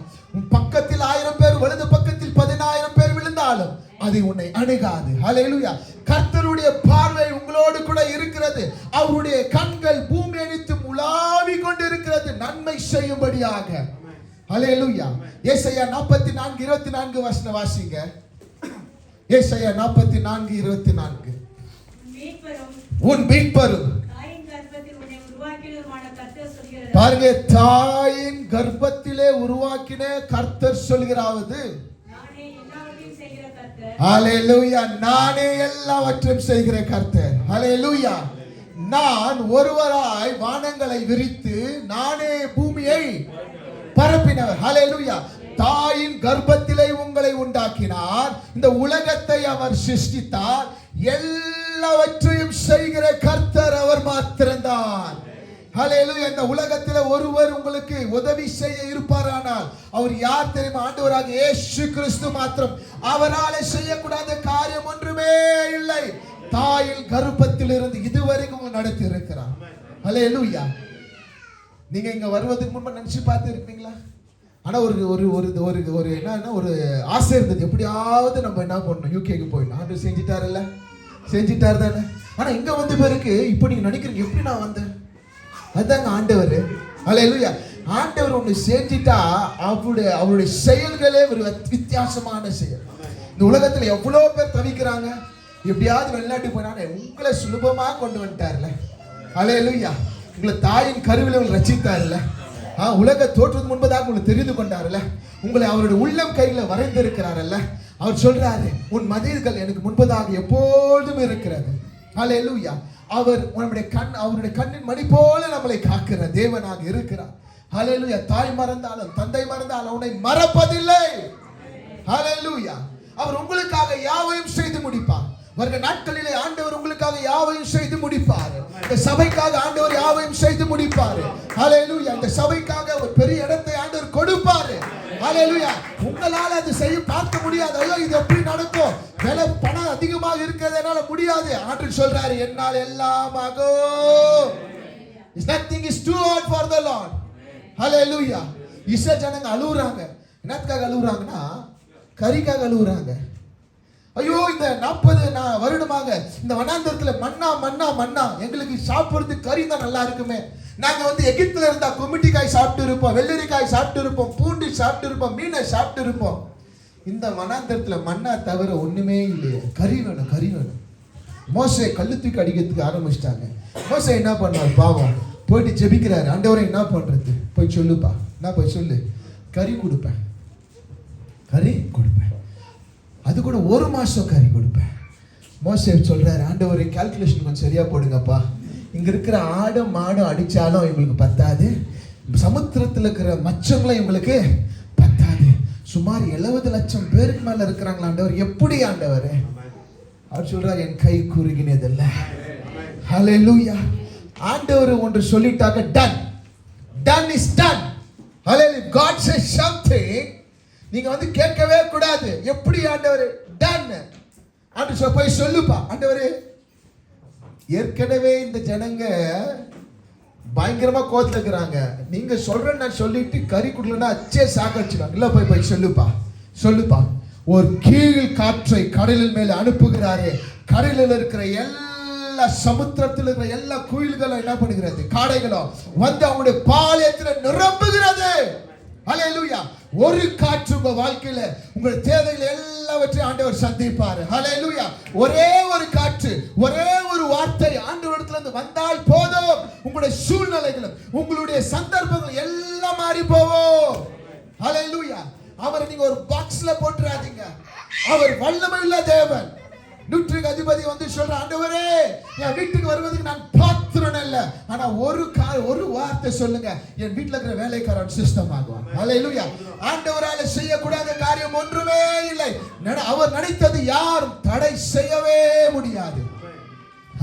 Speaker 2: பக்கத்தில் 1000 பேர், வலது பக்கத்தில் 10,000 பேர் விழுந்தாலும் அது உன்னை அணுகாது. ஹல்லேலூயா. கர்த்தருடைய பார்வை உங்களோடு கூட இருக்கிறது. அவருடைய கண்கள் பூமி அனைத்து உலாவி கொண்டு இருக்கிறது நன்மை செய்யும்படியாக. ஹல்லேலூயா. ஏசாயா 44:24 வசனம் வாசிங்க. ஏசாயா 44:24. உன் மீட்பரும் பாருங்க, தாயின் கர்ப்பத்திலே உருவாக்கின கர்த்தர் சொல்கிறாவது, ஹல்லேலூயா, நானே எல்லாவற்றையும் செய்கிற கர்த்தர். ஹல்லேலூயா. நான் ஒருவராய் வானங்களை விரித்து நானே பூமியை பரப்பினவர். ஹல்லேலூயா. தாயின் கர்ப்பத்திலே உங்களை உண்டாக்கினார், இந்த உலகத்தை அவர் சிருஷ்டித்தார், எல்லாவற்றையும் செய்கிற கர்த்தர் அவர் மாத்திரம்தான். ஹல்லேலூயா. இந்த உலகத்தில் ஒருவர் உங்களுக்கு உதவி செய்ய இருப்பாரானால் அவர் யார் தெரியுமா? ஆண்டவராக இயேசு கிறிஸ்து மாத்திரம். அவரால் செய்யக்கூடாத காரியம் ஒன்றுமே இல்லை. தாயின் கர்ப்பத்தில் இருந்து இதுவரைக்கும் நடத்தி இருக்கிறார். ஹல்லேலூயா. நீங்க இங்க வருவதற்கு முன்பு நினைச்சு பார்த்து இருக்கீங்களா? ஆனா ஒரு ஒரு ஒரு ஒரு என்ன ஒரு ஆசை இருந்தது, எப்படியாவது நம்ம என்ன பண்ணணும், யூகேக்கு போயிடணும். ஆண்டவர் செஞ்சிட்டாருல்ல, செஞ்சிட்டாரு தானே. ஆனா இங்க வந்த பிறகு இப்போ நீங்க நினைக்கிறீங்க, எப்படி நான் வந்தேன்? அதாங்க ஆண்டவர். ஹல்லேலூயா. ஆண்டவர் ஒன்று செஞ்சிட்டா அவருடைய செயல்களே ஒரு வித்தியாசமான செயல். இந்த உலகத்துல எவ்வளவு பேர் தவிக்கிறாங்க, எப்படியாவது வெளிநாட்டுக்கு போனானே, உங்களை சுலபமா கொண்டு வந்துட்டார்ல. ஹல்லேலூயா. உங்களை தாயின் கருவில உங்களை ரட்சித்தார்ல. உலக தோற்றத்துக்கு முன்பதாக உங்களை தெரிந்து கொண்டார்ல. உங்களை அவருடைய உள்ளம் கையில வரைந்திருக்கிறாரல்ல. அவர் சொல்றாரு, உன் மதில்கள் எனக்கு முன்பதாக எப்பொழுதும் இருக்கிறது. ஹல்லேலூயா. அவர் அவருடைய கண்ணின் மணி போல நம்மளை காக்கிற தேவனாக இருக்கிறார். ஹalleluya. தாய் மறந்தாலும் தந்தை மறந்தாலும் உன்னை மறப்பதில்லை. ஹalleluya. அவர் உங்களுக்காக யாவையும் செய்து முடிப்பார். வருகிற நாட்களிலே ஆண்டவர் உங்களுக்காக யாவையும் செய்து முடிப்பார். இந்த சபைக்காக ஆண்டவர் யாவையும் செய்து முடிப்பார். ஹalleluya. இந்த சபைக்காக ஒரு பெரிய இடத்தை ஆண்டவர் கொடுப்பார். ஹalleluya. உங்களால அது செய்ய பார்க்க முடியாது. ஐயோ இது எப்படி நடக்கும், விலை பணம் அதிகமாக இருக்கிறதுனால முடியாது. ஆண்டவர் சொல்றாரு, என்னால் எல்லாம் ஆகும். Nothing is too hard for the Lord. ஹalleluya. இஸ்ரவேல் ஜனங்க அழுகுறாங்க. என்னத்துக்காக அழுகுறாங்கன்னா, கறிக்காக அழுகுறாங்க. ஐயோ இந்த 40 வருடமாக இந்த வனாந்தரத்துல மன்னா மன்னா மன்னா, எங்களுக்கு சாப்பிடுறது கறி தான் நல்லா இருக்குமே. நாங்க எகிப்துல இருந்தா குமிட்டிக்காய் சாப்பிட்டு இருப்போம், வெள்ளரிக்காய் சாப்பிட்டு இருப்போம், பூண்டு சாப்பிட்டு இருப்போம், மீனை சாப்பிட்டு இருப்போம். இந்த வனாந்தரத்துல மன்னா தவிர ஒண்ணுமே இல்லையே. கறி வேணும், கறி வேணும். மோசே கல்லு தூக்கி அடிக்கிறதுக்கு ஆரம்பிச்சிட்டாங்க. மோசே என்ன பண்ணார் பாவம், போயிட்டு ஜெபிக்கிறாரு. ஆண்டவரே என்ன பண்றது, போய் சொல்லுப்பா, நான் போய் சொல்லு, கறி கொடுப்பேன், கறி கொடுப்பேன், அது கூட 1 மாசம் கறி கொடுப்பேன். மோசே சொல்றாரு, ஆண்டவரே கால்குலேஷன் கொஞ்சம் சரியா போடுங்கப்பா, இங்க இருக்கிற ஆடு மாடு அடிச்சாலும் இவங்களுக்கு பத்தாது, சமுத்திரத்தில் இருக்கிற மச்சங்களும் இவங்களுக்கு பத்தாது, சுமார் 70 லட்சம் பேருக்கு மேல இருக்கிறாங்களா ஆண்டவர், எப்படி ஆண்டவர்? அவர் சொல்றாரு, என் கை குறுகினதில்ல. ஹalleluya. ஆண்டவர் ஒன்று சொல்லிட்டாங்க, டன், டன் இஸ் டன். ஹalleluya. God says something, நீங்க கேட்கவே கூடாது. எப்படி ஆண்டவர்? டன். ஆண்டவர் போய் சொல்லுப்பா. ஆண்டவரே, ஏற்கனவே இந்த ஜனங்க பயங்கரமா கோத்துல இருக்கிறாங்க, நீங்க சொல்ற நான் சொல்லிட்டு கறி குடலன்னா அச்சே சாக்கடிச்சுட்டாங்க. இல்ல போய் சொல்லுப்பா, சொல்லுப்பா. ஒரு கீழ் காற்றை கடலில் மேல அனுப்புகிறாரு. கடலில் இருக்கிற எல்லா சமுத்திரத்தில் இருக்கிற எல்லா குயில்களும் என்ன பண்ணுகிறது, காடைகளும் அவங்களுடைய பாளையத்தில் நிரம்புகிறது. ஹalleluya. ஒரு காற்று உங்க வாழ்க்கையில உங்கள் தேவைகள் எல்லாவற்றையும் ஆண்டவர் சந்திப்பார். ஹalleluya. ஒரே ஒரு காற்று, ஒரே ஒரு வார்த்தை ஆண்டவரிடத்துல இருந்து வந்தால் போதும், உங்களுடைய சூழ்நிலைகளும் உங்களுடைய சந்தர்ப்பங்கள் எல்லாம் மாறி போகும். ஹalleluya. அவரை நீங்க ஒரு பாக்ஸ்ல போட்டுறாதீங்க. அவர் வல்லமையுள்ள தேவன். 100க்கு அதிபதி சொல்ற, ஆண்டவரே என் வீட்டுக்கு வருவதற்கு நான் பாத்திரன் இல்ல, ஆனா ஒரு வார்த்தை சொல்லுங்க, என் வீட்டுல இருக்கிற வேலைக்காரன் சிஸ்டம் ஆகுவான். ஹalleluya. ஆண்டவரால செய்யக்கூடாத காரியம் ஒன்றுமே இல்லை. அவர் நினைத்தது யாரும் தடை செய்யவே முடியாது.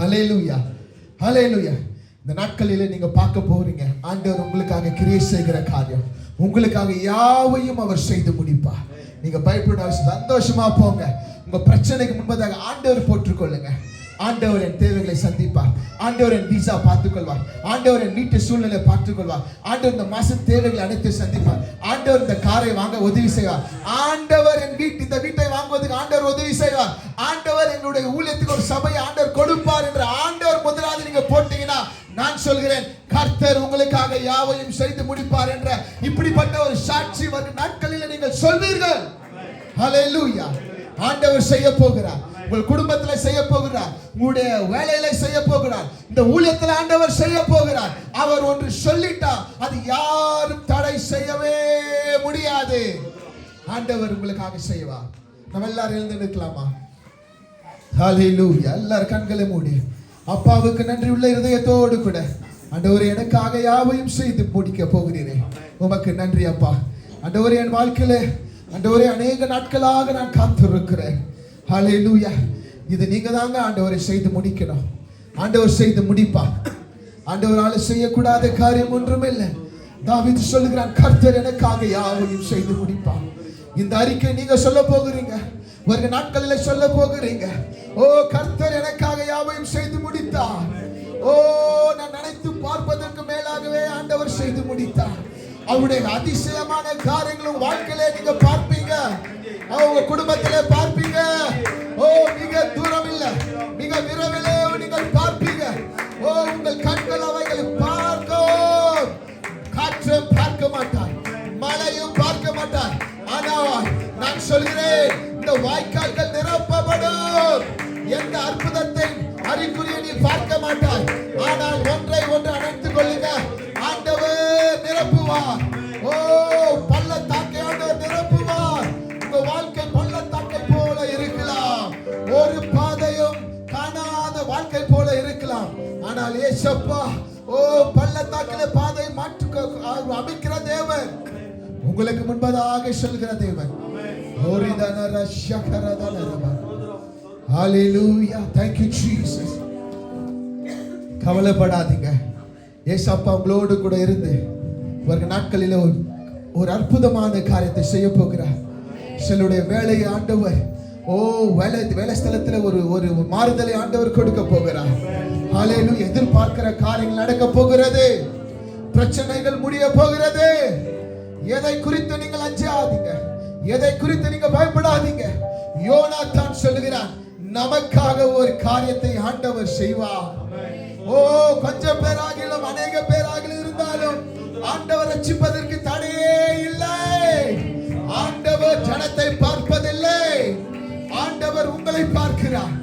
Speaker 2: ஹalleluya. ஹalleluya. இந்த நாட்களிலே நீங்க பார்க்க போறீங்க, ஆண்டவர் உங்களுக்காக கிரியை செய்கிற காரியம், உங்களுக்காக யாவையும் அவர் செய்து முடிப்பார். நீங்க பயப்படாத, சந்தோஷமா போங்க. உங்க பிரச்சனைக்கு முன்பதாக ஆண்டவர் போற்றுக்கொள்ளுங்க. ஆண்டவர் என் தேவைகளை சந்திப்பார். ஆண்டவர் என் வீசா பார்த்துக்கொள்வார். ஆண்டவர் என் வீட்டு சூழ்நிலை பார்த்துக்கொள்வார். ஆண்டவர் இந்த மாச தேவைகளை அனைத்து சந்திப்பார். ஆண்டவர் இந்த காரை வாங்க உதவி செய்வார். ஆண்டவர் என் இந்த வீட்டை வாங்குவதற்கு ஆண்டவர் உதவி செய்வார். ஆண்டவர் எங்களுடைய ஊழியத்துக்கு ஒரு சபையை ஆண்டவர் கொடுப்பார் என்று ஆண்டவர் முதலாவது நீங்க போட்டீங்கன்னா, நான் சொல்கிறேன், கர்த்தர் உங்களுக்காக யாவையும் செய்து முடிப்பார் என்ற இப்படிப்பட்ட ஒரு சாட்சி வரும் நாட்களில் நீங்கள் சொல்வீர்கள். ஹalleluya. ஆண்டவர் செய்ய போகிறார். உங்கள் குடும்பத்தில் செய்ய போகிறார், உங்களுடைய வேலையில செய்ய போகிறார், இந்த ஊழியத்தில் ஆண்டவர் செய்ய போகிறார். அவர் ஒன்று சொல்லிட்டா அது யாரும் தடை செய்யவே முடியாது. ஆண்டவர் உங்களுக்காக செய்வார். நம்ம எல்லாரும் எழுந்து நிற்கலாமா? ஹalleluya. எல்லாரும் கண்களை மூடி அப்பாவுக்கு நன்றி உள்ள இதயத்தோடு கூட, ஆண்டவரே எனக்காக யாவையும் செய்து முடிக்க போகிறீரே, உமக்கு நன்றி அப்பா. ஆண்டவரே என் வாழ்க்கையில ஆண்டவரே அநேக நாட்களாக நான் காத்திருக்கிறேன். ஹalleluya. இது நீங்க தாங்க ஆண்டவரை செய்து முடிக்கணும். ஆண்டவர் செய்து முடிப்பார். ஆண்டவரால் செய்யக்கூடாத காரியம் ஒன்றும் இல்லை. தாவீது சொல்லுகிறான், கர்த்தர் எனக்காக யாவையும் செய்து முடிப்பார். இந்த அறிக்கை நீங்க சொல்ல போகிறீங்க, வருகிற நாட்களில் சொல்ல போகிறீங்க. ஓ, கர்த்தர் எனக்காக யாவையும் செய்து முடித்தார். ஓ, நான் நினைத்து பார்ப்பதற்கு மேலாகவே ஆண்டவர் செய்து முடித்தார். அவருடைய அதிசயமான காரியங்களும் வாழ்க்கையிலே நீங்க பார்ப்பீங்க, அவங்க குடும்பத்திலே பார்ப்பீங்க. ஓ, மிக தூரம் இல்ல, மிக விரைவிலே நீங்கள் பார்ப்பீங்க. ஓ, உங்கள் கண்கள் அவைகளை பார்க்கும். காற்றை பார்க்க மாட்டார், மழையும் பார்க்க மாட்டார். ஆனால் நான் சொல்கிறேன், இந்த வாய்க்கால்கள் நிரப்பப்படும். எந்த அற்புதத்தை அறிகுறியை நீ பார்க்க மாட்டாய். ஆனால் ஒன்றை ஒன்று அணைத்துக் கொள்ளுங்க, ஆண்டவர் நிரப்புவார். ஓ, பள்ளத்தாக்கை ஆண்டவர் நிரப்புவார். உங்க வாழ்க்கை பள்ளத்தாக்கை போல இருக்கலாம், ஒரு பாதையும் காணாத வாழ்க்கை போல இருக்கலாம். ஆனால் ஏசப்பா, ஓ, பள்ளத்தாக்கிலே பாதை மாற்று அமைக்கிற தேவன், உங்களுக்கு முன்பதாக செல்கிற தேவன். Hallelujah. Thank you Jesus. கவலைப்படாதீங்க, ஏசப்பா உங்களோடு கூட இருந்து ஒரு நாட்களில் ஒரு அற்புதமான காரியத்தை செய்ய போகிறார். சிலருடைய வேலையை ஆண்டவர் வேலை ஸ்தலத்தில் ஒரு மாறுதலை ஆண்டவர் கொடுக்க போகிறார். ஹல்லேலூயா. எதிர்பார்க்கிற காரியங்கள் நடக்க போகிறது. பிரச்சனைகள் முடிய போகிறது. எதை குறித்து நீங்கள் அஞ்சாதீங்க, எதை குறித்து நீங்க பயப்படாதீங்க. யோனாத்தான் சொல்லுகிறான், நமக்காக ஒரு காரியத்தை ஆண்டவர் செய்வார். கொஞ்சம் பேராகிலும் அநேக பேராகிலும் இருந்தாலும் ஆண்டவர் ரட்சிப்பதற்கு தடையே இல்லை. ஆண்டவர் ஜனத்தை பார்ப்பதில்லை, ஆண்டவர் உங்களை பார்க்கிறார்.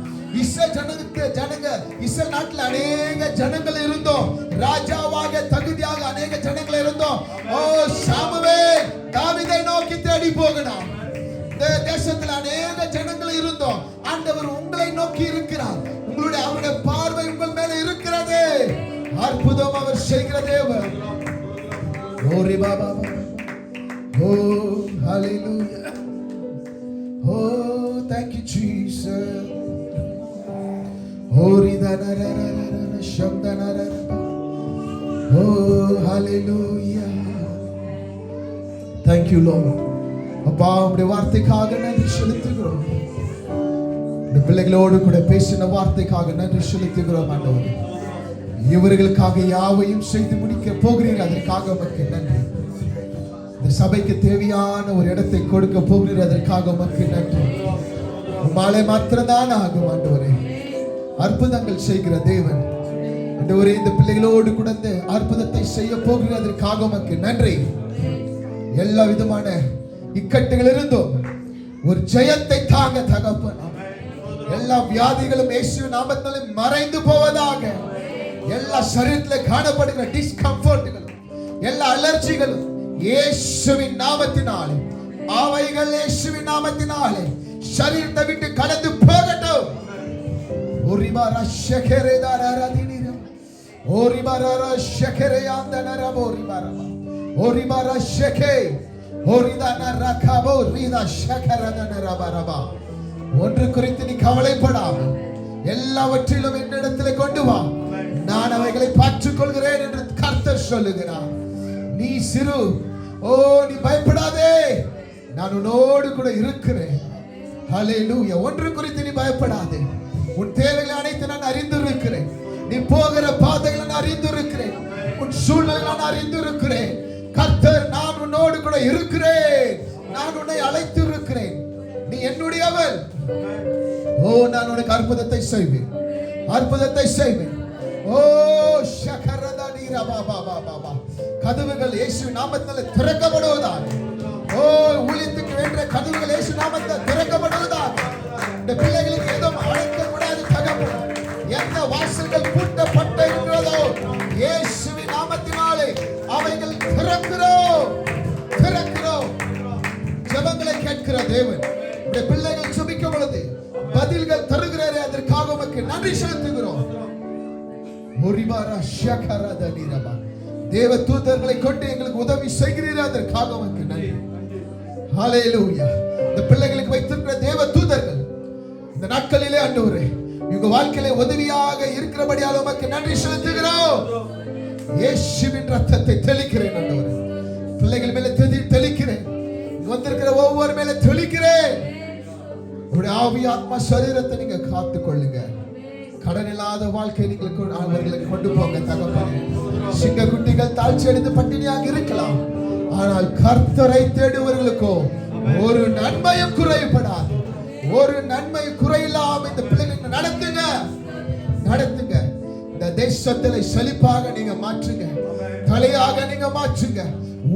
Speaker 2: இஸ்ரேல் நாட்டில் அநேக ஜனங்கள் இருந்தோம், ராஜாவாக தகுதியாக அநேக ஜனங்கள் இருந்தோம். சாமுவேல் தாவீதை நோக்கி தேடி போகணும். இந்த தேசத்தில் அநேக ஜனங்கள் இருந்தோம், ஆண்டவர் உங்களை நோக்கி இருக்கிறார். அவருடைய பார்வை உங்கள் மேல இருக்கிறது. அற்புதம் அவர் செய்கிற தேவன். Hallelujah. Thank you Jesus. Hallelujah. Thank you Lord. அப்பா, உம்முடைய வார்த்தைக்காக நன்றி செலுத்துகிறோம். இந்த பிள்ளைகளோடு கூட பேசின வார்த்தைக்காக நன்றி செலுத்துகிறோம் ஆண்டவரே. இவர்களுக்காக யாவையும் செய்து முடிக்க போகிறீர்கள், அதற்காக உமக்கு நன்றி. இந்த சபைக்கு தேவையான ஒரு இடத்தை கொடுக்க போகிறீர்கள், அதற்காக உமக்கு நன்றி. உம்மாலே மாத்திரம்தான் ஆகும் ஆண்டவரே. அற்புதங்கள் செய்கிற தேவன் ஆண்டவரே, இந்த பிள்ளைகளோடு கூட இந்த அற்புதத்தை செய்ய போகிறீர்கள், அதற்காக உமக்கு நன்றி. எல்லா விதமான இக்கட்டுகள் இருந்தும் ஒரு ஜெயத்தை தாங்க தகப்பன். எல்லா வியாதிகளும் இயேசுவின் நாமத்தினாலே மறைந்து போவதாக. எல்லா சரீரத்தில் காணப்படுகிற டிஸ்கம்ஃபர்ட்களும் எல்லா அலர்ஜிகளும் இயேசுவின் நாமத்தினாலே, அவைகள் இயேசுவின் நாமத்தினாலே சரீரத்தை விட்டு கடந்து போகட்டும். ஓரிபாரா ஷெகரேதாரா தினிரா ஓரிபாரா ஷெகரேயாந்தனரா ஓரிபாரா ஓரிபாரா ஷெகே ஓரிதானா ரகாபோ ரிதா ஷெகரதனரா பரபா. ஒன்று குறித்து நீ கவலைப்படாமல் எல்லாவற்றிலும் என்னிடத்தில் கொண்டு வா, நான் அவைகளை பார்த்துக் கொள்கிறேன் என்று கர்த்தர் சொல்லுகிறார். நீ சிறு, நீ பயப்படாதே, நான் உன்னோடு கூட இருக்கிறேன். ஹல்லேலூயா. ஒன்று குறித்து நீ பயப்படாதே, உன் தேவைகள் அனைத்து நான் அறிந்திருக்கிறேன். நீ போகிற பாதைகளை நான் அறிந்திருக்கிறேன், உன் சூழ்நிலை நான் அறிந்திருக்கிறேன். கர்த்தர், நான் உன்னோடு கூட இருக்கிறேன், நான் உன்னை அழைத்து இருக்கிறேன், நீ என்னுடையவள். நான் உனக்கு அற்புதத்தை செய்வேன், அற்புதத்தை செய்வேன். கதவுகள் இயேசுவின் நாமத்தினாலே திறக்கப்படுவதாக. ஊழியத்துக்கு வேண்டிய கதவுகள் இயேசு நாமத்தில் திறக்கப்படுவதாக. இந்த பிள்ளைகளுக்கு எதுவும் அழைக்க கூடாது தகப்பன். எந்த வாசல்கள் பூட்டப்பட்டு இருக்கிறதோ இயேசுவின் நாமத்தினாலே அவைகள் திறக்கிறோம், திறக்கிறோம். ஜெபங்களை கேட்கிற தேவன், இந்த பிள்ளைகள் ஜெபிக்கும் பொழுது பதில்கள் தருகிறாரே, அதற்காக உமக்கு நன்றி செலுத்துகிறோம். தேவ தூதர்களை கொண்டு எங்களுக்கு உதவி செய்கிறீர்கள், அதற்காக உமக்கு நன்றி. ஹல்லேலூயா. இந்த பிள்ளைகளுக்கு வைத்திருக்கிற தேவ தூதர்கள் இந்த நாட்களிலே ஆண்டவரே உங்க வாழ்க்கையிலே உதவியாக இருக்கிறபடியால் உமக்கு நன்றி செலுத்துகிறோம். இயேசுவின் ரத்தத்தை தெளிக்கிறேன் ஆண்டவரே, பிள்ளைகள் மேல தெளிக்கிறேன், வந்திருக்கிற ஒவ்வொரு மேல தெளிக்கிறேன். உங்களுடைய ஆவி ஆத்மா சரீரத்தை நீங்க காத்துக் கொள்ளுங்க. கடன் இல்லாத வாழ்க்கை நீங்கள் அவர்களுக்கு கொண்டு போங்க தகப்பனே. சிங்க குட்டிகள் தாழ்ச்சி அடைந்து பட்டினியாக இருக்கலாம், ஆனால் கர்த்தரை தேடுவர்களுக்கோ ஒரு நன்மையும் குறைபடாது. ஒரு நன்மை குறையில்லாம இந்த பிள்ளைகளை நடத்துங்க, நடத்துங்க. இந்த தேசத்திலே செழிப்பாக நீங்க மாற்றுங்க, தலையாக நீங்க மாற்றுங்க.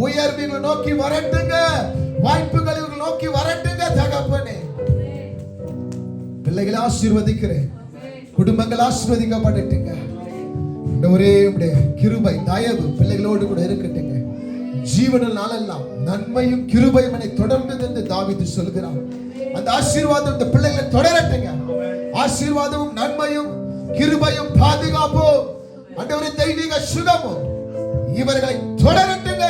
Speaker 2: உயர்வுகளை நோக்கி வரட்டுங்க, வாய்ப்புகளை நோக்கி வரட்டுங்க தகப்பனே. பிள்ளைகளை ஆசீர்வதிக்கிறேன், குடும்பங்கள் ஆசீர்வதிக்கப்பட்டுங்க. ஒரே கிருபை தயவு பிள்ளைகளோடு கூட இருக்கட்டுங்க. ஜீவனில் நாளெல்லாம் நன்மையும் கிருபையும் என்னை தொடர்ந்து என்று தாவீது சொல்கிறான். அந்த ஆசீர்வாதம் இந்த பிள்ளைகளை தொடரட்டுங்க. ஆசீர்வாதமும் நன்மையும் கிருபையும் பாதுகாப்பும் ஆண்டவரே தெய்வீக சுகமும் இவர்களை தொடரட்டுங்க.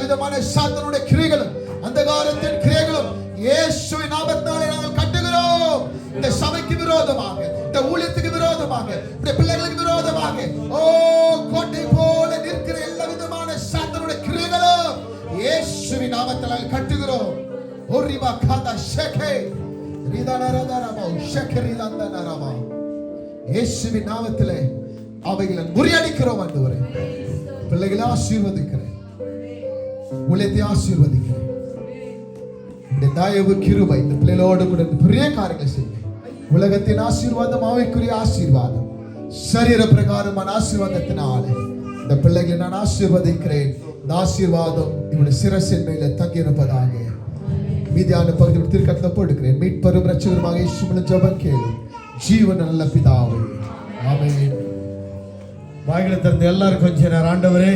Speaker 2: விதமான சாத்தானுடைய கிரியைகளும் அந்தகாரத்தின் கிரியைகளும் இயேசுவின் நாமத்தினாலே நாங்கள் கட்டுகிறோம். இந்த சபைக்கு விரோதமாக, இந்த ஊழியத்துக்கு விரோதமாக, இந்த பிள்ளைகளுக்கு விரோதமாக ஓ கோட்டை போல நிற்கிற எல்லா விதமான சாத்தானுடைய கிரியைகளும் இயேசுவின் நாமத்தினாலே கட்டுகிறோம். ஓரிபா காதா ஷேகே ரிதானரதரமா ஷேகரிதந்தனரமா இயேசுவின் நாமத்திலே அவைகளை முறியடிக்கிறோம். ஆண்டவரே, பிள்ளைகளை ஆசீர்வதிக்கிறேன், ஊழியத்தை ஆசீர்வதிக்கிறேன். இந்த தயவு கிருபை இந்த பிள்ளைகளோடு கூட பெரிய காரியங்களை செய்யுங்க. உலகத்தின் ஆசீர்வாதம், அவைக்குரிய ஆசீர்வாதம், சரீர பிரகாரமான ஆசீர்வாதத்தினால இந்த பிள்ளைகளை நான் ஆசீர்வதிக்கிறேன். இந்த ஆசீர்வாதம் இவருடைய சிரசின் மேல தங்கியிருப்பதாக மீதியான பகுதி திருக்கத்தை போட்டுக்கிறேன். மீட்பரும் ரட்சகருமாக இயேசுவின் ஜெபம் கேளும் ஜீவன் நல்ல பிதாவே, ஆமென்.
Speaker 7: வாய்களை திறந்து எல்லாரும் கொஞ்ச நேரம், ஆண்டவரே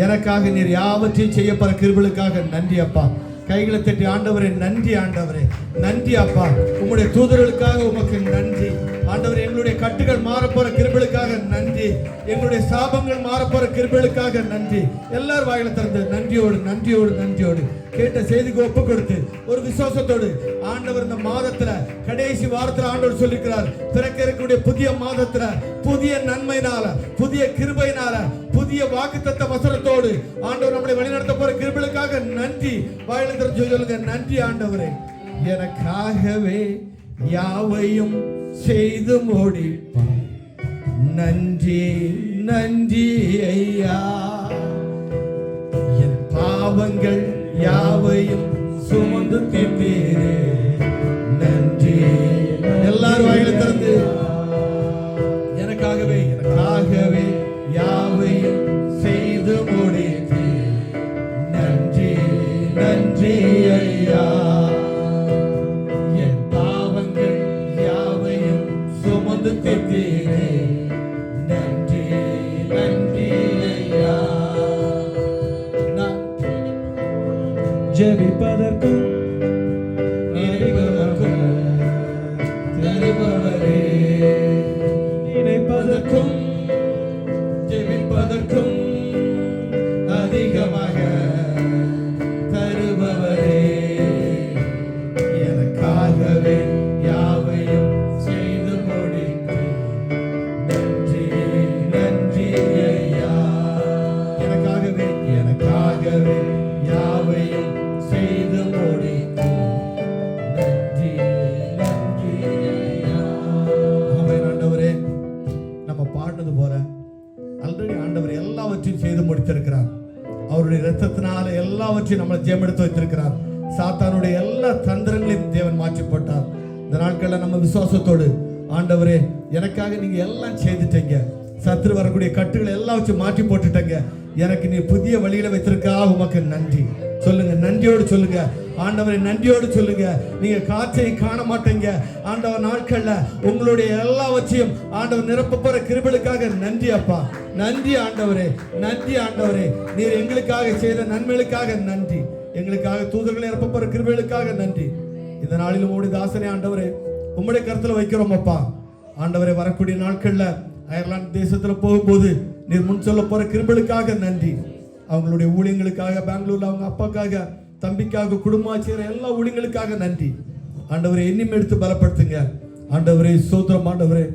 Speaker 7: எனக்காக நீர் யாவற்றையும் செய்யப்பட கிருபைகளுக்காக நன்றி அப்பா. கைகளை தட்டி ஆண்டவரே நன்றி, ஆண்டவரே நன்றி அப்பா. உம்முடைய தூதர்களுக்காக உமக்கு நன்றி ஆண்டவரே. எங்களுடைய கட்டுகள் மாறப்போற கிருபைகளுக்காக நன்றி, எங்களுடைய சாபங்கள் மாறப்போற கிருபைகளுக்காக நன்றி. எல்லாரும் வாயில திறந்து நன்றியோடு நன்றியோடு நன்றியோடு கேட்ட செய்திக்கு ஒப்பு கொடுத்து ஒரு விசுவாசத்தோடு ஆண்டவர் இந்த மாதத்துல கடைசி வாரத்துல ஆண்டவர் சொல்லிக்கிறார், பிறக்க இருக்கக்கூடிய புதிய மாதத்துல புதிய நன்மையினால, புதிய கிருபையினால, புதிய வாக்குத்தத்த வசனத்தோடு ஆண்டவர் நம்மளை வழிநடத்த போற கிருபைகளுக்காக நன்றி. வாயில திறந்து சொல்லுங்க, நன்றி ஆண்டவரே. எனக்காகவே யாவையும் செய்து முடிப்பார். நன்றி நன்றி ஐயா. என் பாவங்கள் யாவையும் சுமந்து தீர்த்தீரே, நன்றி. எல்லாரும் வாயில திறந்து எனக்காகவே எனக்காகவே யாவையும் செய்து முடித்தீர். நன்றி நன்றி ஐயா. என் பாவங்கள் யாவையும் சுமந்து தீர்த்தீரே, நன்றி நன்றி ஐயா. நான் ஜெபிப்பதற்கும் நினைப்பதற்கும் தருபவரே, நினைப்பதற்கும் ஜெபிப்பதற்கும் அதிகமாக தருபவரே, எனக்காகவே யாவையும் செய்து முடித்தீர். நன்றி நன்றி ஐயா. எனக்காகவே எனக்காகவே யாவையும் செய்து முடித்தீர். நன்றி நன்றி ஐயா. ஆமென். ஆண்டவரே, நம்ம பாடினது போல ஆல்ரெடி ஆண்டவர் எல்லாவற்றையும் செய்து முடித்திருக்கிறார். அவருடைய இரத்தத்தினால எல்லாவற்றையும் நம்மளை ஜெயமெடுத்து வைத்திருக்கிறார். சாத்தானுடைய எல்லா தந்திரங்களையும் தேவன் மாற்றி போட்டார். இந்த நாட்களில் நம்ம விசுவாசத்தோடு ஆண்டவரே எனக்காக நீங்க எல்லாம் செய்துட்டீங்க, சத்துரு வரக்கூடிய கட்டுகளை எல்லாம் வச்சு மாற்றி போட்டுட்டீங்க, எனக்கு நீ புதிய வழிகளை வைத்திருக்கா உமக்கு நன்றி சொல்லுங்க. நன்றியோடு சொல்லுங்க ஆண்டவரை, நன்றியோடு சொல்லுங்க. நீங்க காற்றை காண மாட்டீங்க ஆண்டவர். நாட்கள்ல உங்களுடைய எல்லாவற்றையும் ஆண்டவர் நிரப்ப போற கிருபைகளுக்காக நன்றி அப்பா. நன்றி ஆண்டவரே, நன்றி ஆண்டவரே. நீர் எங்களுக்காக செய்த நன்மைகளுக்காக நன்றி, எங்களுக்காக தூதர்களை நிரப்ப போற கிருபைகளுக்காக நன்றி. இந்த நாளிலும் உங்களுடைய தாசனை ஆண்டவரே உம்முடைய கருத்துல வைக்கிறோம் அப்பா. ஆண்டவரை வரக்கூடிய நாட்கள்ல அயர்லாந்து தேசத்துல போகும்போது நீர் முன் சொல்ல போற கிருபைகளுக்காக நன்றி. அவங்களுடைய ஊழியங்களுக்காக, பெங்களூர்ல அவங்க அப்பாக்காக, தம்பிக்காக, குடும்பம் செய்கிற எல்லா ஊழியங்களுக்காக நன்றி ஆண்டவரை. என்னையும் எடுத்து பலப்படுத்துங்க ஆண்டவரே. சோத்திரம் ஆண்டவரே.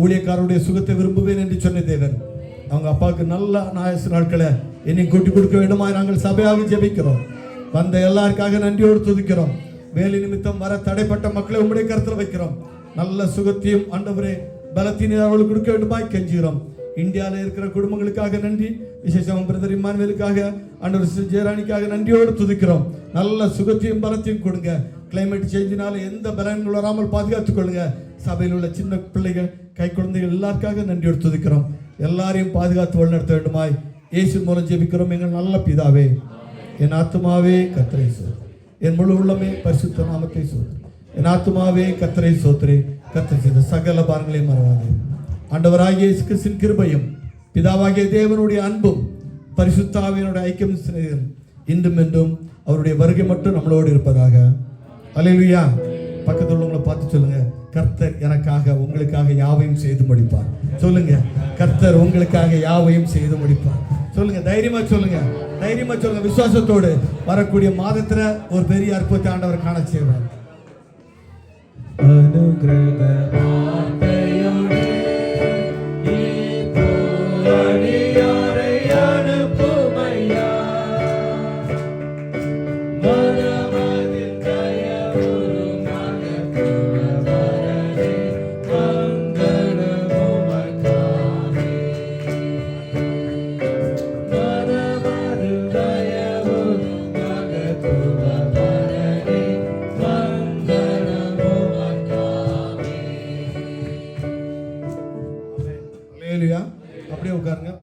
Speaker 7: ஊழியக்காரருடைய சுகத்தை விரும்புவேன் என்று சொன்ன தேவன் அவங்க அப்பாவுக்கு நல்ல நாயசு நாட்களை என்னை கூட்டி கொடுக்க வேண்டுமா நாங்கள் சபையாக ஜெபிக்கிறோம். வந்த எல்லாருக்காக நன்றியோடு துதிக்கிறோம். வேலை நிமித்தம் வர தடைப்பட்ட மக்களை உம்முடைய கருத்தில் வைக்கிறோம். நல்ல சுகத்தையும் ஆண்டவரே பலத்தினை அவர்களுக்கு கொடுக்க வேண்டுமாய் கெஞ்சுகிறோம். இந்தியாவில் இருக்கிற குடும்பங்களுக்காக நன்றி. விசேஷம் பிரதர் இம்மானுவேலுக்காக, ஆண்டவர் ஜெயராணிக்காக நன்றியோடு துதிக்கிறோம். நல்ல சுகத்தையும் பலத்தையும் கொடுங்க. கிளைமேட் சேஞ்சினால எந்த பலன்கள் வராமல் பாதுகாத்துக் கொள்ளுங்க. சபையில் உள்ள சின்ன பிள்ளைகள், கை குழந்தைகள் எல்லாருக்காக நன்றியோடு துதிக்கிறோம். எல்லாரையும் பாதுகாத்து வழிநடத்த வேண்டுமாய் இயேசு மூலம் ஜெபிக்கிறோம் எங்கள் நல்ல பிதாவே. என் ஆத்துமாவே கர்த்தரை சோதரி, என் முழு உள்ளமே பரிசுத்த நாமத்தை சோதரி. என் ஆத்துமாவே கர்த்தரை சோதரி, கர்த்தர் செய்த சகல பாரங்களையும் மறவாதே. ஆண்டவராகிய இயேசு கிறிஸ்துவின் கிருபையும், பிதாவாகிய தேவனுடைய அன்பும், பரிசுத்த ஆவியினுடைய ஐக்கியம் சிநேகம் இன்றும் என்றும் அவருடைய வருகை மட்டும் நம்மளோடு இருப்பதாக. அல்லேலூயா. பக்கத்தில் உள்ளவங்களை பார்த்து சொல்லுங்க, கர்த்தர் எனக்காக உங்களுக்காக யாவையும் செய்து முடிப்பார். சொல்லுங்க, கர்த்தர் உங்களுக்காக யாவையும் செய்து முடிப்பார். சொல்லுங்க, தைரியமா சொல்லுங்க, தைரியமா சொல்லுங்க. விசுவாசத்தோடு வரக்கூடிய மாதத்துல ஒரு பெரிய அற்புதத்தை ஆண்டவர் காண செய்வார். அனுகிரகமா